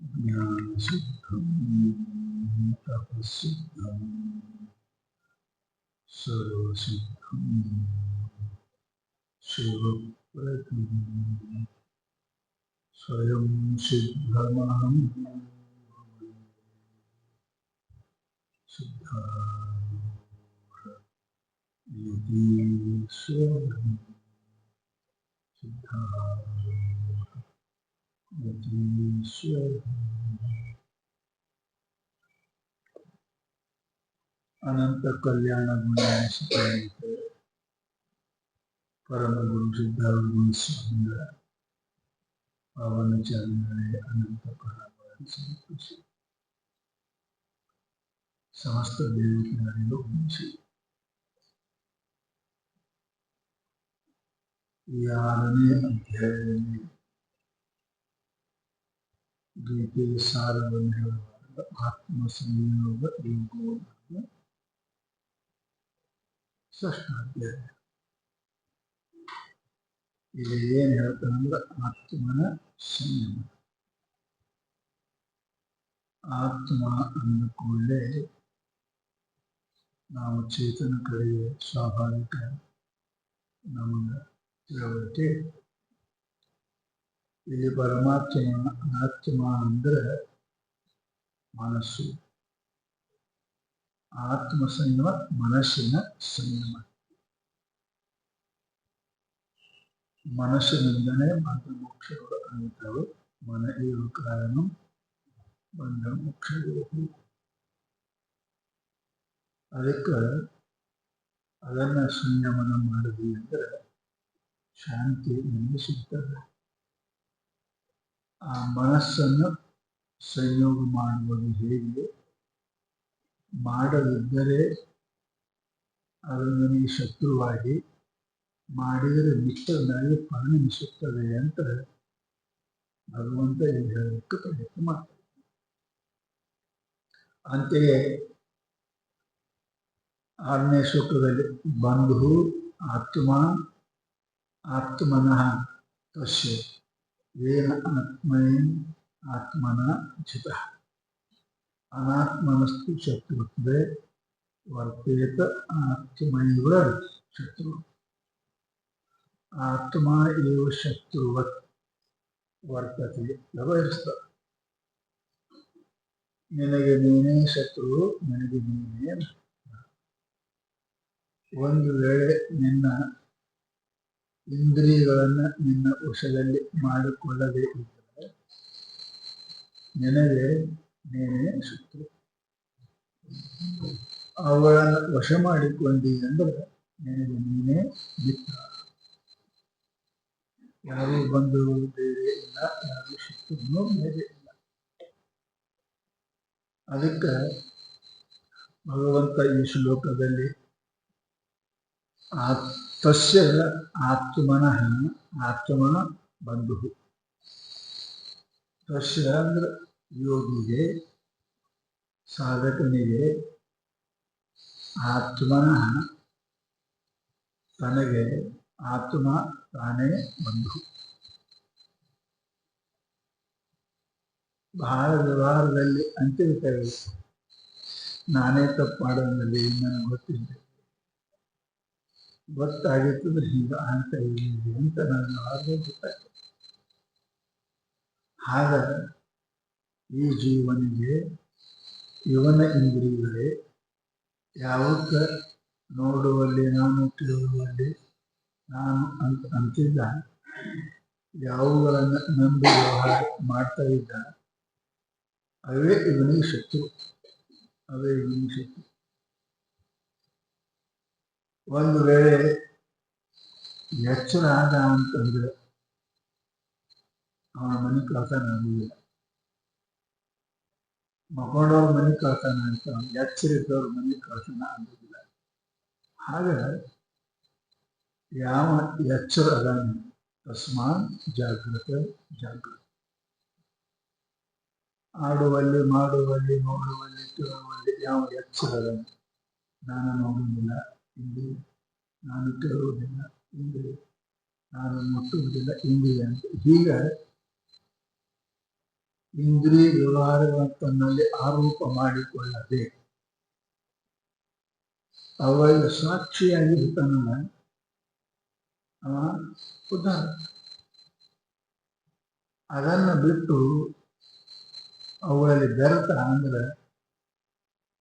ज्ञानसिद्धं तपःसिद्धं सर्वसिद्धं शिवप्रदं स्वयं सिद्धमहं सिद्धार्थीश्वरं सिद्धार्थीश्वरम् अनंत कल्याण गुणांसहित परम गुरु सिद्धारूढ़ स्वामी पावन चरण अनंत कलावंशी समस्त देवತೆಗಳಿಗೂ ಉಂಚಿ ಈ 6ನೇ ಅಧ್ಯಾಯದಲ್ಲಿ ಗೀತೆಯ ಸಾರವನ್ನು ಹೇಳುವಾಗ ಆತ್ಮ ಸಂಯೋಗ ಯೋಗ ಷಷ್ಠಾಧ್ಯಾಯ. ಇಲ್ಲಿ ಏನ್ ಹೇಳ್ತಾನಂದ್ರೆ ಆತ್ಮನ ಸಂಯಮ. ಆತ್ಮ ಅಂದ ಕೂಡಲೇ ನಾವು ಚೇತನ ಕಡೆಗೆ ಸ್ವಾಭಾವಿಕ ನಮಗೆ ತಿಳುವಳಿಕೆ. ಇಲ್ಲಿ ಪರಮಾತ್ಮ ಆತ್ಮ ಅಂದ್ರೆ ಮನಸ್ಸು. ಆತ್ಮ ಸಂಯಮ ಮನಸ್ಸಿನ ಸಂಯಮ. ಮನಸ್ಸಿನಿಂದಲೇ ಬಂಧ ಮೋಕ್ಷಗಳು ಆಗುತ್ತವೆ. ಮನ ಇರುವ ಕಾರಣ ಬಂಧ ಮೋಕ್ಷಗಳು. ಅದಕ್ಕೆ ಅದನ್ನ ಸಂಯಮನ ಮಾಡಿದ್ವಿ ಅಂದ್ರೆ ಶಾಂತಿ ನಮಗೆ ಸಿಗ್ತದೆ. ಆ ಮನಸ್ಸನ್ನು ಸಂಯೋಗ ಮಾಡುವುದು ಹೇಗೆ? ಮಾಡದಿದ್ದರೆ ಅದು ನನಗೆ ಶತ್ರುವಾಗಿ, ಮಾಡಿದರೆ ಮಿತ್ರನಾಗಿ ಪರಿಣಮಿಸುತ್ತದೆ ಅಂತ ಭಗವಂತ ಇಲ್ಲಿ ಹೇಳಲಿಕ್ಕೆ ಪ್ರಯತ್ನ ಮಾಡ್ತಾರೆ. ಅಂತೆಯೇ 6ನೇ ಶ್ಲೋಕದಲ್ಲಿ ಬಂಧು ಆತ್ಮ ಆತ್ಮನಃ ತಸ್ಯ ಏನ ಆತ್ಮನೇನ ಆತ್ಮನ ಜಿತಃ ಅನಾತ್ಮನಸ್ತು ಶತ್ರುತ್ವೇ ವರ್ತೇತ ಆತ್ಮೈವ ಶತ್ರು. ಆತ್ಮ ಏವ ಶತ್ರುವತ್ ವರ್ತತೆ. ಲಭಯಿಸ್ತ ನಿನಗೆ ನೀನೇ ಶತ್ರು, ನನಗೆ ನೀನೇ. ಒಂದು ವೇಳೆ ನಿನ್ನ ಇಂದ್ರಿಯಗಳನ್ನು ನಿನ್ನ ವಶದಲ್ಲಿ ಮಾಡಿಕೊಳ್ಳದೇ ಇದ್ದರೆ ನಿನಗೆ ನೀನೇ ಶತ್ರು. ಅವುಗಳನ್ನು ವಶ ಮಾಡಿಕೊಂಡಿ ಅಂದ್ರೆ ನಿನಗೆ ನೀನೇ ಮಿತ್ರ. ಯಾರು ಬಂದು ಬೇರೆ ಇಲ್ಲ, ಯಾರು ಶತ್ರುನೂ ಬೇರೆ ಇಲ್ಲ. ಅದಕ್ಕೆ ಭಗವಂತ ಈ ಶ್ಲೋಕದಲ್ಲಿ ತಸ್ಯ ಆತ್ಮನಃ ಆತ್ಮ ಬಂಧು. ತಸ್ಯ ಅಂದ್ರೆ ಯೋಗಿಗೆ, ಸಾಧಕನಿಗೆ, ಆತ್ಮನಃ ತನಗೆ, ಆತ್ಮ ತಾನೇ ಬಂಧು. ಬಹಳ ವ್ಯವಹಾರದಲ್ಲಿ ಅಂತಿರ್ತೇವೆ, ನಾನೇ ತಪ್ಪು ಮಾಡೋದ್ರಲ್ಲಿ ನನಗೆ ಗೊತ್ತಿಲ್ಲ, ಗೊತ್ತಾಗಿರ್ತದೆ ಹೀಗೆ ಅಂತ ಇದೆ ಅಂತ ನಾನು ಆಗ ಗೊತ್ತಾಗ್ತದೆ. ಆಗ ಈ ಜೀವನಿಗೆ ಇವನ ಇಂದ್ರಿಯಗಳೇ ಯಾವತ್ತ ನೋಡುವಲ್ಲಿ ನಾನು, ಕೇಳುವಲ್ಲಿ ನಾನು ಅಂತಿದ್ದ, ಯಾವುಗಳನ್ನು ನಂಬಿ ವ್ಯವಹಾರ ಮಾಡ್ತಾ ಇದ್ದ, ಅವೇ ಇವನಿಗೆ ಶತ್ರು, ಅವೇ ಇವನಿಗೆ ಶತ್ರು. ಒಂದು ವೇಳೆ ಎಚ್ಚರ ಆದ ಅಂತಂದ್ರೆ ಅವನ ಮನೆ ಕಳ್ತನ ಆಗುವುದಿಲ್ಲ. ಮಕೊಂಡವ್ರ ಮನೆ ಕಳ್ತನ ಅಂತ, ಎಚ್ಚರ ಇದ್ದವ್ರ ಮನೆ ಕಳ್ತನ ಆಗುವುದಿಲ್ಲ. ಹಾಗೆ ಯಾವ ಎಚ್ಚರ ಅದಾನೆ ತಸ್ಮಾತ್ ಜಾಗೃತ ಜಾಗೃತ. ಆಡುವಲ್ಲಿ, ಮಾಡುವಲ್ಲಿ, ನೋಡುವಲ್ಲಿ, ಕೇಳುವಲ್ಲಿ ಯಾವ ಎಚ್ಚರ ಅದಾನೆ, ನಾನು ನೋಡುವುದಿಲ್ಲ ಇಲ್ಲಿ, ನಾನು ಕೇಳುವುದಿಲ್ಲ ಇಲ್ಲಿ, ನಾನು ಮುಟ್ಟುವುದಿಲ್ಲ ಇಂದ್ರಿಯ ಅಂತ. ಹೀಗೆ ಇಂದ್ರಿಯ ವ್ಯವಹಾರಗಳನ್ನು ತನ್ನಲ್ಲಿ ಆರೋಪ ಮಾಡಿಕೊಳ್ಳದೆ ಅವಾಗ ಸಾಕ್ಷಿಯಾಗಿ ಇರ್ತಾನಲ್ಲ ಅವ ಉದಾರ. ಅದನ್ನ ಬಿಟ್ಟು ಅವುಗಳಲ್ಲಿ ಬೆರೆತ ಅಂದ್ರೆ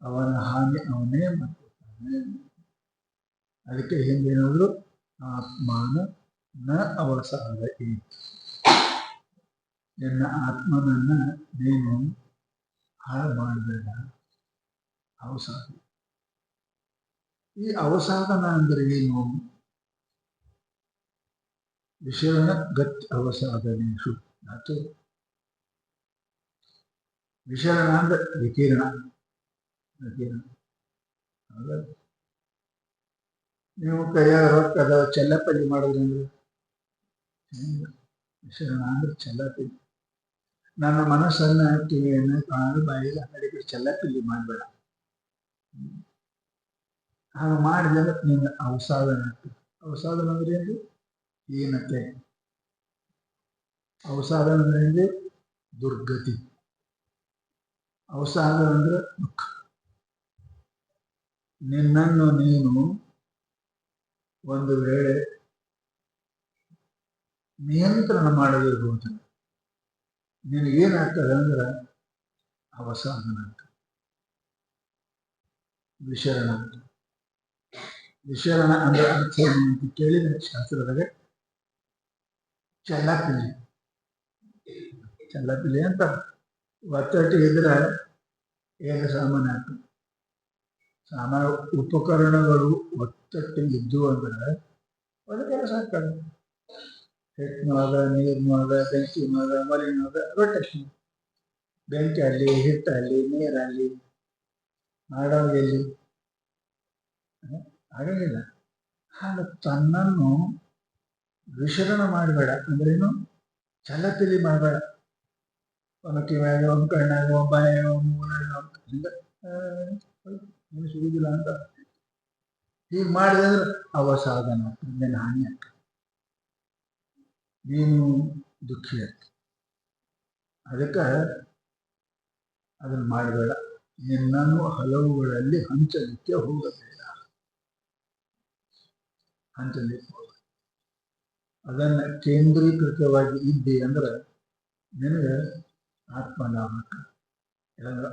ಅವನ ಹಾನಿ ಅವನೇ ಮಾಡ್ಕೊತಾನೆ. ಅದಕ್ಕೆ ಹಿಂದೇನಾದ್ರು ಆತ್ಮಾನ ನ ಅವಸಾದ. ನಿನ್ನ ಆತ್ಮನನ್ನ ನೀನು ಹಾಳು ಮಾಡಬೇಡ. ಅವಸಾದ. ಈ ಅವಸಾದನ ಅಂದ್ರೆ ಏನು? ವಿಷಯನ ಗತಿ ಅವಸಾದನೇಶು ಮತ್ತು ವಿಷಯನ ಅಂದ್ರೆ ವಿಕಿರಣ. ನೀವು ಕೈಯಾಗ ರೊಕ್ಕದ ಚೆಲ್ಲಪಲ್ಲಿ ಮಾಡೋದ್ರಂದ್ರೆ ವಿಷಯನ ಅಂದ್ರೆ ಚೆಲ್ಲಪಿಲ್ಲಿ. ನನ್ನ ಮನಸ್ಸನ್ನ ಕಿವಿಯನ್ನು ಕಾಣಲು ಬಾಯಿಗೆ ಅಂಗಡಿಗೆ ಚೆಲ್ಲಪಿಲ್ಲಿ ಮಾಡಬೇಡ. ಹಾಗೆ ಮಾಡಿದ್ರೆ ನಿನ್ನ ಅವಸಾದನ ಆಗ್ತದೆ. ಅವಸಾದನ ಅಂದ್ರೆ ಏನು? ಹೀನತೆ. ಅವಸಾದನ ಅಂದ್ರೆ ದುರ್ಗತಿ. ಅವಸಾದನ ಅಂದ್ರೆ ದುಃಖ. ನಿನ್ನನ್ನು ನೀನು ಒಂದು ವೇಳೆ ನಿಯಂತ್ರಣ ಮಾಡದಿರ್ಬೋದು, ನಿನಗೇನಾಗ್ತದೆ ಅಂದ್ರೆ ಅವಸಾದನ ಆಗ್ತದೆ. ವಿಶರಣ ಅಂತ. ವಿಶರಣ ಅಂದ್ರೆ ಅರ್ಥ ಏನು ಅಂತ ಕೇಳಿದ ಶಾಸ್ತ್ರದಾಗ ಚೆಲ್ಲಪಿಲ್ಲಿ. ಚೆಲ್ಲಪಿಲ್ಲಿ ಅಂತ ಒತ್ತಟ್ಟಿ ಇದ್ರೆ ಏನು ಸಾಮಾನ್ಯ ಆಗ್ತದೆ. ಸಾಮಾನ್ಯ ಉಪಕರಣಗಳು ಒತ್ತಟ್ಟಿ ಇದ್ದು ಅಂದ್ರೆ ಒಂದು ಕೆಲಸ ಆಗ್ತದೆ. ಹಿಟ್ಟಿನೊಳಗ, ನೀರಿನೊಳಗ, ಬೆಂಕಿನೊಳಗ, ಮಲಿನೊಳಗ ರೊಟೇಷನ್. ಬೆಂಕಿ ಅಲ್ಲಿ, ಹಿಟ್ಟಲ್ಲಿ, ನೀರಲ್ಲಿ ಮಾಡೋಂಗೆಲ್ಲಿ ಆಗಲಿಲ್ಲ. ಹಾಗೆ ತನ್ನನ್ನು ವಿಶರಣ ಮಾಡಬೇಡ. ಅಂದ್ರೇನು? ಚಲಪಿಲಿ ಮಾಡಬೇಡ. ಒಂದು ಕಿವ್ಯಾಗ, ಒಂದು ಕಣ್ಣಾಗ, ಒಂದು ಬಾಯಾಗ, ಒಂದು ಮೂಲಾಗ ಸಿಗುದಿಲ್ಲ ಅಂತ ಹೀಗೆ ಮಾಡಿದ್ರೆ ಅವಸಾದನ ಆಗ್ತದೆ. ನಿನ್ನ ಹಾನಿ ಆಗ್ತದೆ. ನೀನು ದುಃಖಿ ಆಗ್ತದೆ. ಅದಕ್ಕೆ ಅದನ್ನು ಮಾಡಬೇಡ. ನಿನ್ನನ್ನು ಹಲವುಗಳಲ್ಲಿ ಹಂಚಲಿಕ್ಕೆ ಹೋಗಬೇಡ. ಹಂಚಲಿಕ್ಕೆ ಹೋಗ. ಅದನ್ನ ಕೇಂದ್ರೀಕೃತವಾಗಿ ಇದ್ದಿ ಅಂದ್ರೆ ನಿನಗೆ ಆತ್ಮಲಾಭ.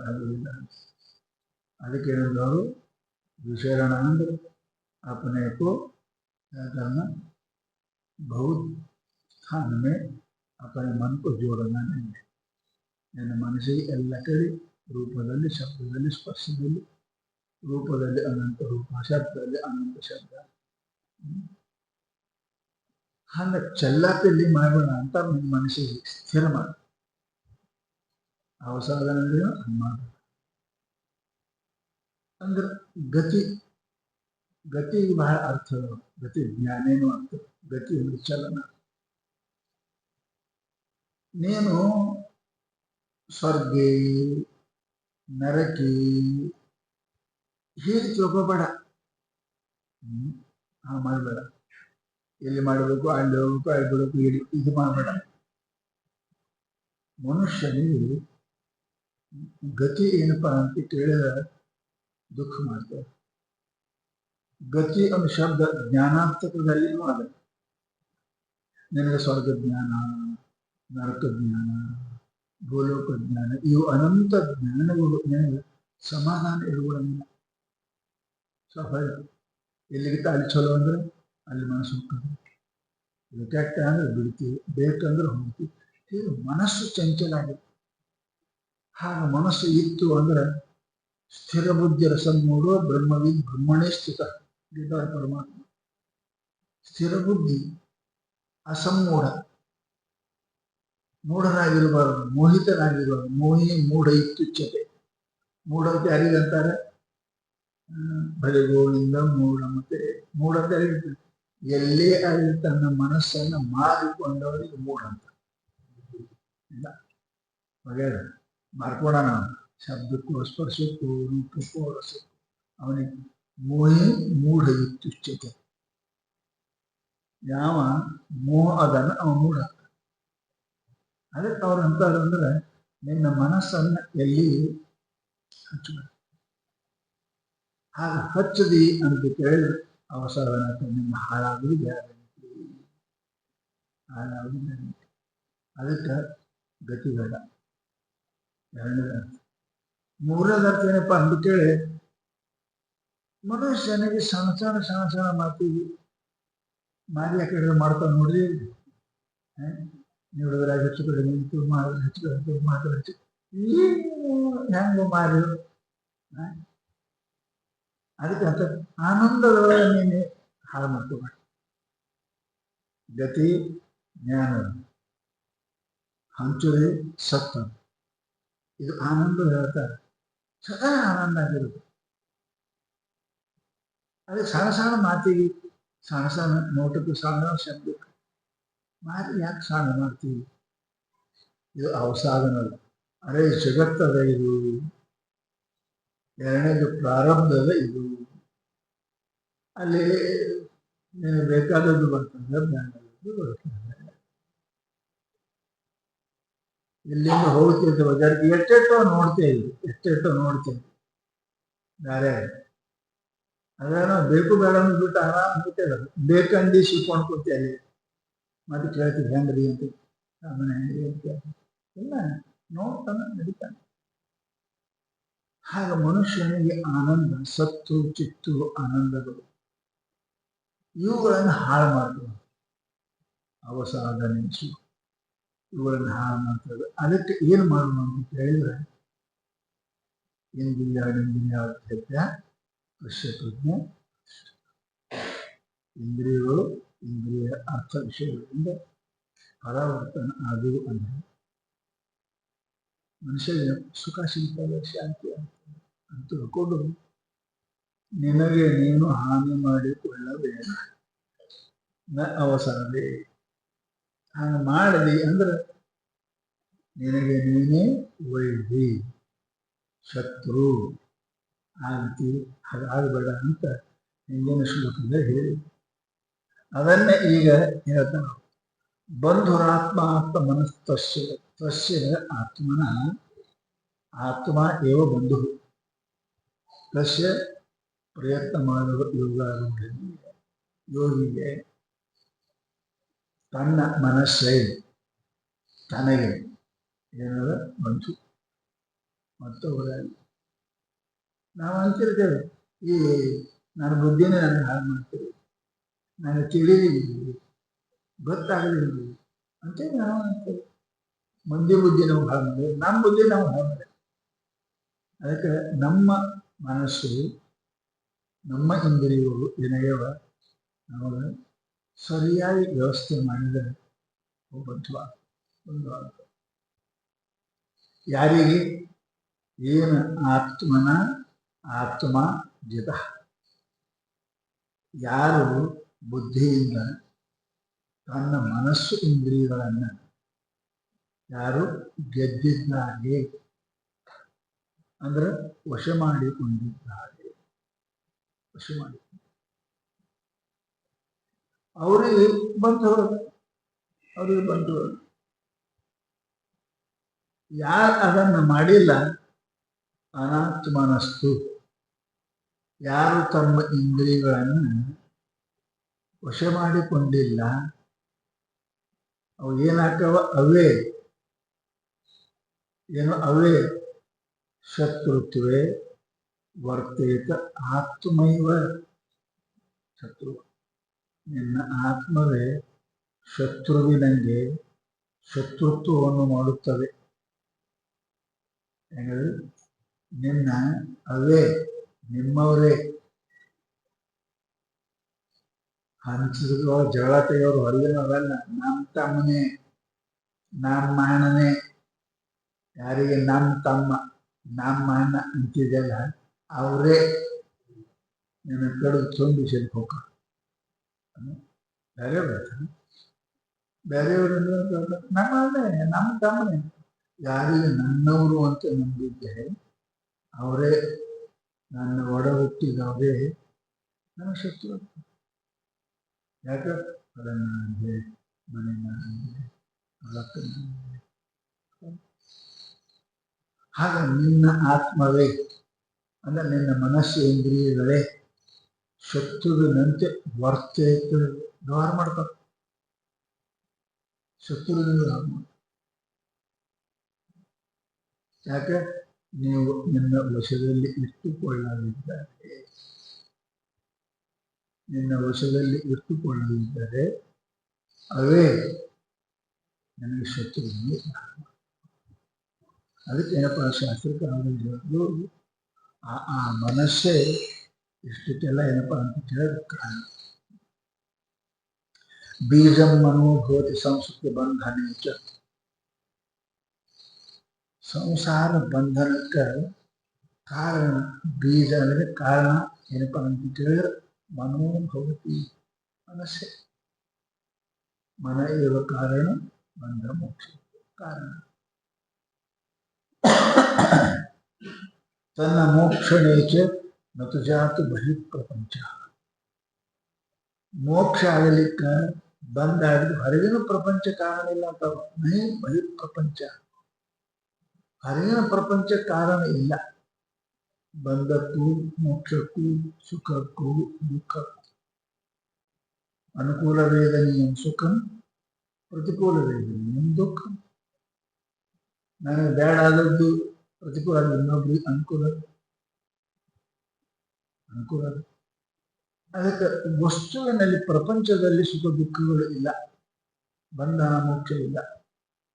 ಅದು ಇಲ್ಲ. ಅದಕ್ಕೆ ಹೇಳಿದವರು विशरण अंदर अपने को क्या करना, बहुत स्थान में अपने मन को जोड़ना नहीं है. ನನ್ನ ಮನಸ್ಸಿಗೆ ಎಲ್ಲ ಕಡೆ ರೂಪದಲ್ಲಿ, ಶಬ್ದದಲ್ಲಿ, ಸ್ಪರ್ಶದಲ್ಲಿ, ರೂಪದಲ್ಲಿ ಅನಂತ ರೂಪ, ಶಬ್ದದಲ್ಲಿ ಅನಂತ ಶಬ್ದ. ಹಂಗ ಚೆಲ್ಲಾಪಿಲ್ಲಿ ಮಾಡೋಣ ಅಂತ ನಿಮ್ಮ ಮನಸ್ಸಿಗೆ ಸ್ಥಿರ ಮಾಡಿ. ಅವಸಾದನಲ್ಲಿ ಮಾಡ ಅಂದ್ರೆ ಗತಿ. ಗತಿ ಬಹಳ ಅರ್ಥ. ಗತಿ ಜ್ಞಾನೇನು ಅರ್ಥ. ಗತಿ ಅಂದ್ರೆ ಚಲನ. ನೀನು ಸ್ವರ್ಗೆ ನರಕಿ ಹೀಗೆ ತಿಳ್ಕೋಬೇಡ. ಮಾಡಬೇಡ. ಎಲ್ಲಿ ಮಾಡಬೇಕು, ಅಲ್ಲಿ ಹೋಗ್ಬೇಕು, ಅಲ್ಲಿ ಬಿಡಬೇಕು, ಇಲ್ಲಿ ಇದು ಮಾಡಬೇಡ. ಮನುಷ್ಯನಿಗೆ ಗತಿ ಏನಪ್ಪಾ ಅಂತ ಕೇಳಿದ್ರೆ ದುಃಖ ಮಾಡ್ತಾರೆ. ಗತಿ ಅನ್ನೋ ಶಬ್ದ ಜ್ಞಾನಾರ್ಥಕದಲ್ಲಿನೂ ಅದ. ನಿನಗೆ ಸ್ವರ್ಗ ಜ್ಞಾನ, ನರಕ ಜ್ಞಾನ, ಗೋಲೋಕ ಜ್ಞಾನ, ಇವು ಅನಂತ ಜ್ಞಾನಗಳು ನಿನಗೆ ಸಮಾಧಾನ ಇರುವುದಿಲ್ಲ. ಸ್ವಾಭಾವಿಕ. ಎಲ್ಲಿಗೆ ಅಲ್ಲಿ ಚಲೋ ಅಂದ್ರೆ ಅಲ್ಲಿ ಮನಸ್ಸು ಹೋಗ್ತದೆ, ಕೆಟ್ಟ ಅಂದ್ರೆ ಬಿಡ್ತೀವಿ, ಬೇಕಂದ್ರೆ ಹೋಗ್ತೀವಿ. ಹೀಗೆ ಮನಸ್ಸು ಚಂಚಲ ಆಗುತ್ತೆ. ಹಾಗೆ ಮನಸ್ಸು ಇತ್ತು ಅಂದ್ರೆ ಸ್ಥಿರ ಬುದ್ಧಿ ರಸ ನೋಡುವ ಬ್ರಹ್ಮವಿದ್ ಬ್ರಹ್ಮಣೇ ಸ್ಥಿತ ಪರಮಾತ್ಮ. ಸ್ಥಿರ ಬುದ್ಧಿ ಅಸಮ್ಮೂಢ, ಮೂಢನಾಗಿರಬಾರದು, ಮೋಹಿತನಾಗಿರಬಾರದು. ಮೋಹಿ ಮೂಢ ಇತ್ಯುಚ್ಯತೆ. ಮೂಢ ಅಂತ ಯಾರಿಗಂತಾರೆ? ಬರೀ ಗೋವಿಂದ ಮೂಢ. ಮತ್ತೆ ಮೂಢ ಅಂತ ಯಾರಿಗ? ಎಲ್ಲೇ ಆಗಲಿ ತನ್ನ ಮನಸ್ಸನ್ನ ಮಾರಿಕೊಂಡವರಿಗೆ ಮೂಢ ಅಂತ. ಇಲ್ಲ ಬಗೆಯ ಮಾರ್ಕೊಡೋಣ. ಶಬ್ದಕ್ಕೂ, ಸ್ಪರ್ಶಕ್ಕೂ, ರೂಪಕ್ಕೂ, ರಸಕ್ಕೂ ಅವನಿಗೆ ಮೋಹಿ ಮೂಢ ಇತ್ಯುಚ್ಯತೆ. ಯಾವ ಮೋಹ ಅದನ್ನು ಅವ ಮೂಢ. ಅದಕ್ಕೆ ಅವ್ರು ಅಂತಾರಂದ್ರೆ ನಿನ್ನ ಮನಸ್ಸನ್ನ ಎಲ್ಲಿ ಹಚ್ಚಬೇಕು. ಹಾಗೆ ಹಚ್ಚದಿ ಅಂತ ಕೇಳಿದ್ರೆ ಅವಸರ ನಿಮ್ಮ ಹಾಳಾಗುವುದು ಗ್ಯಾರಂಟಿ. ಹಾಳಾಗುವುದು ಗ್ಯಾರಂಟಿ. ಅದಕ್ಕೆ ಗತಿ ಬೇಡ. ಎರಡನೇದ ಅರ್ಥ. ಮೂರನೇದ ಅರ್ಥ ಏನಪ್ಪ ಅಂತ ಕೇಳಿ, ಮನುಷ್ಯನಿಗೆ ಸಣ್ಣ ಸಣ್ಣ ಮಾತಿಗೆ ಮಾರಿ ಆ ಕಡೆ ಮಾಡ್ತಾನೆ ನೋಡ್ರಿ. ನೋಡಿದ್ರೆ ಹೆಚ್ಚು ಕಡೆ ನಿಂತು ಮಾಡಿದ್ರೆ ಹೆಚ್ಚು ಕಡೆ ಮಾತು ಹೆಚ್ಚು ಹೆಂಗ ಮಾರಿ. ಅದಕ್ಕೆ ಅಂತ ಆನಂದದೊಳಗೆ ನೀನೆ ಹಾಳು ಮಾಡ್ಕೋಬೇಡ. ಗತಿ ಜ್ಞಾನ, ಹಂಚುರಿ ಸತ್ತ. ಇದು ಆನಂದ ಹೇಳ್ತಾರೆ. ಸದಾ ಆನಂದ ಆಗಿರುತ್ತೆ. ಅದೇ ಸಣ್ಣ ಮಾತಿಗೆ, ಸಣ್ಣ ನೋಟಕ್ಕೆ, ಸಣ್ಣ ಶಬ್ದಕ್ಕೆ ಮಾತಿ ಯಾಕೆ ಸಣ್ಣ ಮಾಡ್ತೀವಿ? ಇದು ಅವಸಾದನಲ್ಲ. ಅರೆ ಜಗತ್ತದ ಇದು. ಎರಡನೇದು ಪ್ರಾರಬ್ಧದ ಇದು. ಅಲ್ಲಿ ನೀನು ಬೇಕಾದದ್ದು ಬರ್ತದೆ, ಬೇಡದ್ದು ಬರ್ತದೆ. ಇಲ್ಲಿಂದ ಹೋಗ್ತಿದ್ದ ಬಜಾರ್ಗೆ ಎಷ್ಟೆಷ್ಟೋ ನೋಡ್ತೇವೆ ಬೇರೆ. ಅದೇನೋ ಬೇಕು ಬೇಡ ಅಂದ್ಬಿಟ್ಟು ಆರಾಮ್ ಬಿಟ್ಟೆ ಬೇಕಂಡಿ ಸಿಕ್ಕೊಂಡು ಕೂತಿ ಅಲ್ಲಿ ಮತ್ತೆ ಕೇಳ್ತೀವಿ ಹೆಂಗ್ರಿ ಅಂತ. ಸಾಮಾನ್ಯ ಹೆಂಗ್ರಿ ಅಂತ ಇಲ್ಲ, ನೋಡ್ತಾನೆ ನಡೀತಾನೆ. ಹಾಗೆ ಮನುಷ್ಯನಿಗೆ ಆನಂದ, ಸತ್ತು ಚಿತ್ತು ಆನಂದಗಳು ಇವುಗಳನ್ನು ಹಾಳು ಮಾಡ್ತವೆ. ಅವಸಾದನೆ ಇವುಗಳನ್ನು ಹಾಳು ಮಾಡ್ತವೆ. ಅದಕ್ಕೆ ಏನು ಮಾಡುವ ಅಂತ ಹೇಳಿದ್ರೆ, ಇಂದ್ರಿಯ ದೃಶ್ಯಪ್ರಜ್ಞೆ, ಇಂದ್ರಿಯಗಳು ಇಂದ್ರಿಯ ಅರ್ಥ ವಿಷಯಗಳಿಂದ ಪರಾವರ್ತನ ಆಗುವುದು ಅಂದರೆ ಮನುಷ್ಯನಿಗೆ ಸುಖ ಸಿಗ್ತದೆ, ಶಾಂತಿ ಆಗ್ತದೆ ಅಂತ ತಿಳ್ಕೊಂಡು ನಿನಗೆ ನೀನು ಹಾನಿ ಮಾಡಿಕೊಳ್ಳಬೇಡ. ಅವಸರವೇ ಹಾಗೆ ಮಾಡಲಿ ಅಂದ್ರೆ ನಿನಗೆ ನೀನೇ ವೈರಿ, ಶತ್ರು ಆಗ್ತಿ. ಹಾಗಾಗಬೇಡ ಅಂತ ಹಿಂದಿನ ಶ್ಲೋಕದಲ್ಲಿ ಹೇಳಿ ಅದನ್ನೇ ಈಗ ಹೇಳ್ತಾನೆ. ಬಂಧುರಾತ್ಮ ಆತ್ಮ ಮನಸ್ತಸ್ಯ ತಸ್ಯ ಆತ್ಮನ ಆತ್ಮ ಏವ ಬಂಧು ತಸ್ಯ ಪ್ರಯತ್ನ ಮಾಡುವ ಯೋಗಿಗೆ ತನ್ನ ಮನಸ್ಸೇ ತನಗೆ ಏನಾದ ಬಂಧು. ಮತ್ತೊಬ್ಬರಾಗಿ ನಾವು ಅಂತಿರ್ತೇವೆ, ಈ ನನ್ನ ಬುದ್ಧಿನೇ ನನಗೆ ಹಾಳು ಮಾಡ್ತೇವೆ, ನನಗೆ ತಿಳಿದಿಲ್ಲ, ಗೊತ್ತಾಗಲಿಲ್ಲ ಅಂತೇಳಿ ನಾವು ಅಂತೇವೆ. ಮಂದಿ ಬುದ್ಧಿ ನಾವು ಹಾಳು ಮಾಡಿದ್ರೆ ನಮ್ಮ ಬುದ್ಧಿ ನಾವು ಹಾಳು ಮಾಡಿದ್ರೆ. ಅದಕ್ಕೆ ನಮ್ಮ ಮನಸ್ಸು, ನಮ್ಮ ಇಂದ್ರಿಯಗಳು ಏನಾಗ್ಯವ ನಾವು ಸರಿಯಾಗಿ ವ್ಯವಸ್ಥೆ ಮಾಡಿದರೆ ಒಂದು ಯಾರಿಗೆ ಏನು ಆತ್ಮ ಜಿತ, ಯಾರು ಬುದ್ಧಿಯಿಂದ ತನ್ನ ಮನಸ್ಸು ಇಂದ್ರಿಯಗಳನ್ನು ಯಾರು ಗೆದ್ದಿದ್ದಾರೆ ಅಂದ್ರೆ ವಶ ಮಾಡಿಕೊಂಡಿದ್ದಾರೆ. ಅವರಿಗೆ ಬಂಧುಗಳು ಯಾರು ಅದನ್ನು ಮಾಡಿಲ್ಲ, ಅನಾತ್ಮನಸ್ತು, ಯಾರು ತಮ್ಮ ಇಂದ್ರಿಯಗಳನ್ನು ವಶ ಮಾಡಿಕೊಂಡಿಲ್ಲ, ಅವು ಏನಾಗ್ತವ ಅವೇ ಶತ್ರುತ್ವೇ ವರ್ತೇತ ಆತ್ಮೈವ. ಶತ್ರು ನಿನ್ನ ಆತ್ಮವೇ ಶತ್ರುವಿನಂಗೆ ಶತ್ರುತ್ವವನ್ನು ಮಾಡುತ್ತವೆ. ನಿನ್ನ ಅವೇ ನಿಮ್ಮವರೇ ಹಂಚಿರುವ ಜಗಳ ತೆಗೆಯೋರು ಹೊರಗಿನವರಲ್ಲ, ನಮ್ಮ ತಮ್ಮನೇ, ನಮ್ಮ ಅಣ್ಣನೇ. ಯಾರಿಗೆ ನಮ್ಮ ತಮ್ಮ ನಮ್ಮ ಅಣ್ಣ ಅಂತಿದೆಯಲ್ಲ ಅವರೇ ನಿನ್ನ ಕಡೆ ತುಂಬಿಸಲು ಹೋಗ. ಬೇರೆಯವರು ನಮ್ಮ ಅಣ್ಣನೇ, ನಮ್ಮ ತಮ್ಮನೇ. ಯಾರಿಗೆ ನನ್ನವರು ಅಂತ ನಂಬಿದ್ದೆ ಅವರೇ, ನನ್ನ ಒಡ ಹುಟ್ಟಿದವರೇ ನನ್ನ ಶತ್ರು. ಯಾಕೆ ಅದನ್ನ ಮನೆಯ ಆಗ ನಿನ್ನ ಆತ್ಮವೇ ಅಂದ್ರೆ ನಿನ್ನ ಮನಸ್ಸು ಇಂದ್ರಿಯಗಳೇ ಶತ್ರುವಿನಂತೆ ವರ್ತೇತ ವ್ಯವಹಾರ ಮಾಡ್ತಾರೆ. ಶತ್ರುವಿನ ವ್ಯವಹಾರ ಮಾಡ್ತಾರೆ. ಯಾಕೆ ನೀವು ನಿನ್ನ ವಶದಲ್ಲಿ ಇಟ್ಟುಕೊಳ್ಳಲಿದ್ದಾರೆ, ನಿನ್ನ ವಶದಲ್ಲಿ ಇಟ್ಟುಕೊಳ್ಳಲಿದ್ದಾರೆ ಅವೇ ನನಗೆ ಶತ್ರುವಿನ. ಅದಕ್ಕೆ ಏನಪ್ಪ ಶಾಸ್ತ್ರಕಾರರು ಆ ಮನಸ್ಸೇ ಇಷ್ಟಕ್ಕೆಲ್ಲ ಏನಪ್ಪ ಅಂತ ಕೇಳಿದ ಕಾರಣ. ಬೀಜಂ ಮನೋಭೂತಿ ಸಂಸ್ಕೃತಿ ಬಂಧನೆ ಸಂಸಾರ ಬಂಧನಕ್ಕೆ ಕಾರಣ ಬೀಜ ಅಂದರೆ ಕಾರಣ ಏನಪ್ಪ ಅಂತ ಕೇಳಿದ್ರೆ ಮನೋಭವತಿ ಮನಸ್ಸೇ. ಮನ ಇರುವ ಕಾರಣ ಬಂಧ ಮೋಕ್ಷ ಕಾರಣ. ತನ್ನ ಮೋಕ್ಷಣೇಚ ನತು ಜಾತು ಬಹಿರ್ಪ್ರಪಂಚ. ಮೋಕ್ಷ ಆಗಲಿಕ್ಕೆ ಬಂದ ಆಗಿದ್ದು ಹೊರಗಿನ ಪ್ರಪಂಚ ಕಾರಣ ಇಲ್ಲ ಅಂತ. ಬಹಿರ್ಪ್ರಪಂಚ ಹೊರಗಿನ ಪ್ರಪಂಚ ಕಾರಣ ಇಲ್ಲ. ಬಂಧಕ್ಕೂ ಮೋಕ್ಷಕ್ಕೂ ಸುಖಕ್ಕೂ ದುಃಖಕ್ಕೂ ಅನುಕೂಲ ವೇದನೀಯಂ ಸುಖಂ ಪ್ರತಿಕೂಲ ವೇದನೀಯಂ ದುಃಖಂ. ನನಗೆ ಬೇಡ ಆದದ್ದು ಪ್ರತಿಕೂಲ, ಇನ್ನೊಬ್ರಿಗೆ ಅನುಕೂಲ. ಅದಕ್ಕೆ ವಸ್ತುವಿನಲ್ಲಿ ಪ್ರಪಂಚದಲ್ಲಿ ಸುಖ ದುಃಖಗಳು ಇಲ್ಲ, ಬಂಧನ ಮೋಕ್ಷ ಇಲ್ಲ.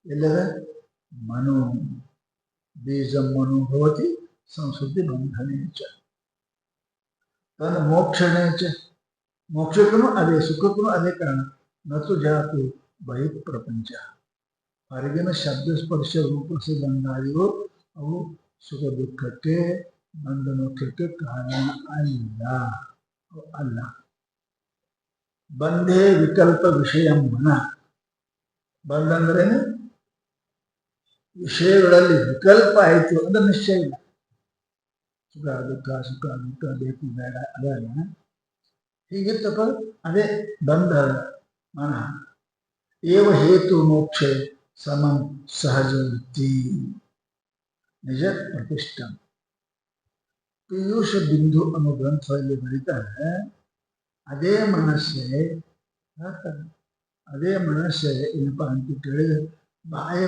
ಎಲ್ಲದ ಮನೋ ಬೀಜ ಮನೋಭವತಿ ಸಂಸ್ಕೃತಿ ಬಂಧನೇಚ. ತನ್ನ ಮೋಕ್ಷಣೇಚ ಮೋಕ್ಷಕ್ಕೂ ಅದೇ ಸುಖಕ್ಕೂ ಅದೇ ಕಾರಣ. ನತು ಜಾತು ಬಹಿರ್ಪ್ರಪಂಚ. ಹೊರಗಿನ ಶಬ್ದ ಸ್ಪರ್ಶ ರೂಪ ಬಂದಾಗಿಯೋ ಅವು ಸುಖ ದುಃಖಕ್ಕೆ ಬಂಧ ಮೋಕ್ಷಕ್ಕೆ ಕಾರಣ ಅಲ್ಲ. ಬಂಧೇ ವಿಕಲ್ಪ ವಿಷಯ ಮನ. ಬಂಧ ಅಂದ್ರೇನು? ವಿಷಯಗಳಲ್ಲಿ ವಿಕಲ್ಪ ಆಯಿತು ಅಂದ್ರೆ ನಿಶ್ಚಯ ಇಲ್ಲ. ಸುಖ ದುಃಖ ಬೇಕು ಬೇಡ ಅದಲ್ಲ. ಹೀಗಿತ್ತಪ್ಪ ಅದೇ ಬಂಧ ಮನ. ಏವ ಹೇತು ಮೋಕ್ಷ ಸಮಂ ಸಹಜ ವೃತ್ತಿ ನಿಜ ಪ್ರತಿಷ್ಠ. ಪಿಯೂಷ ಬಿಂದು ಅನ್ನೋ ಗ್ರಂಥದಲ್ಲಿ ಬರೀತಾರೆ, ಅದೇ ಮನಸ್ಸೇ ಏನಪ್ಪ ಅಂತ ಕೇಳಿದರೆ ಬಾಹ್ಯ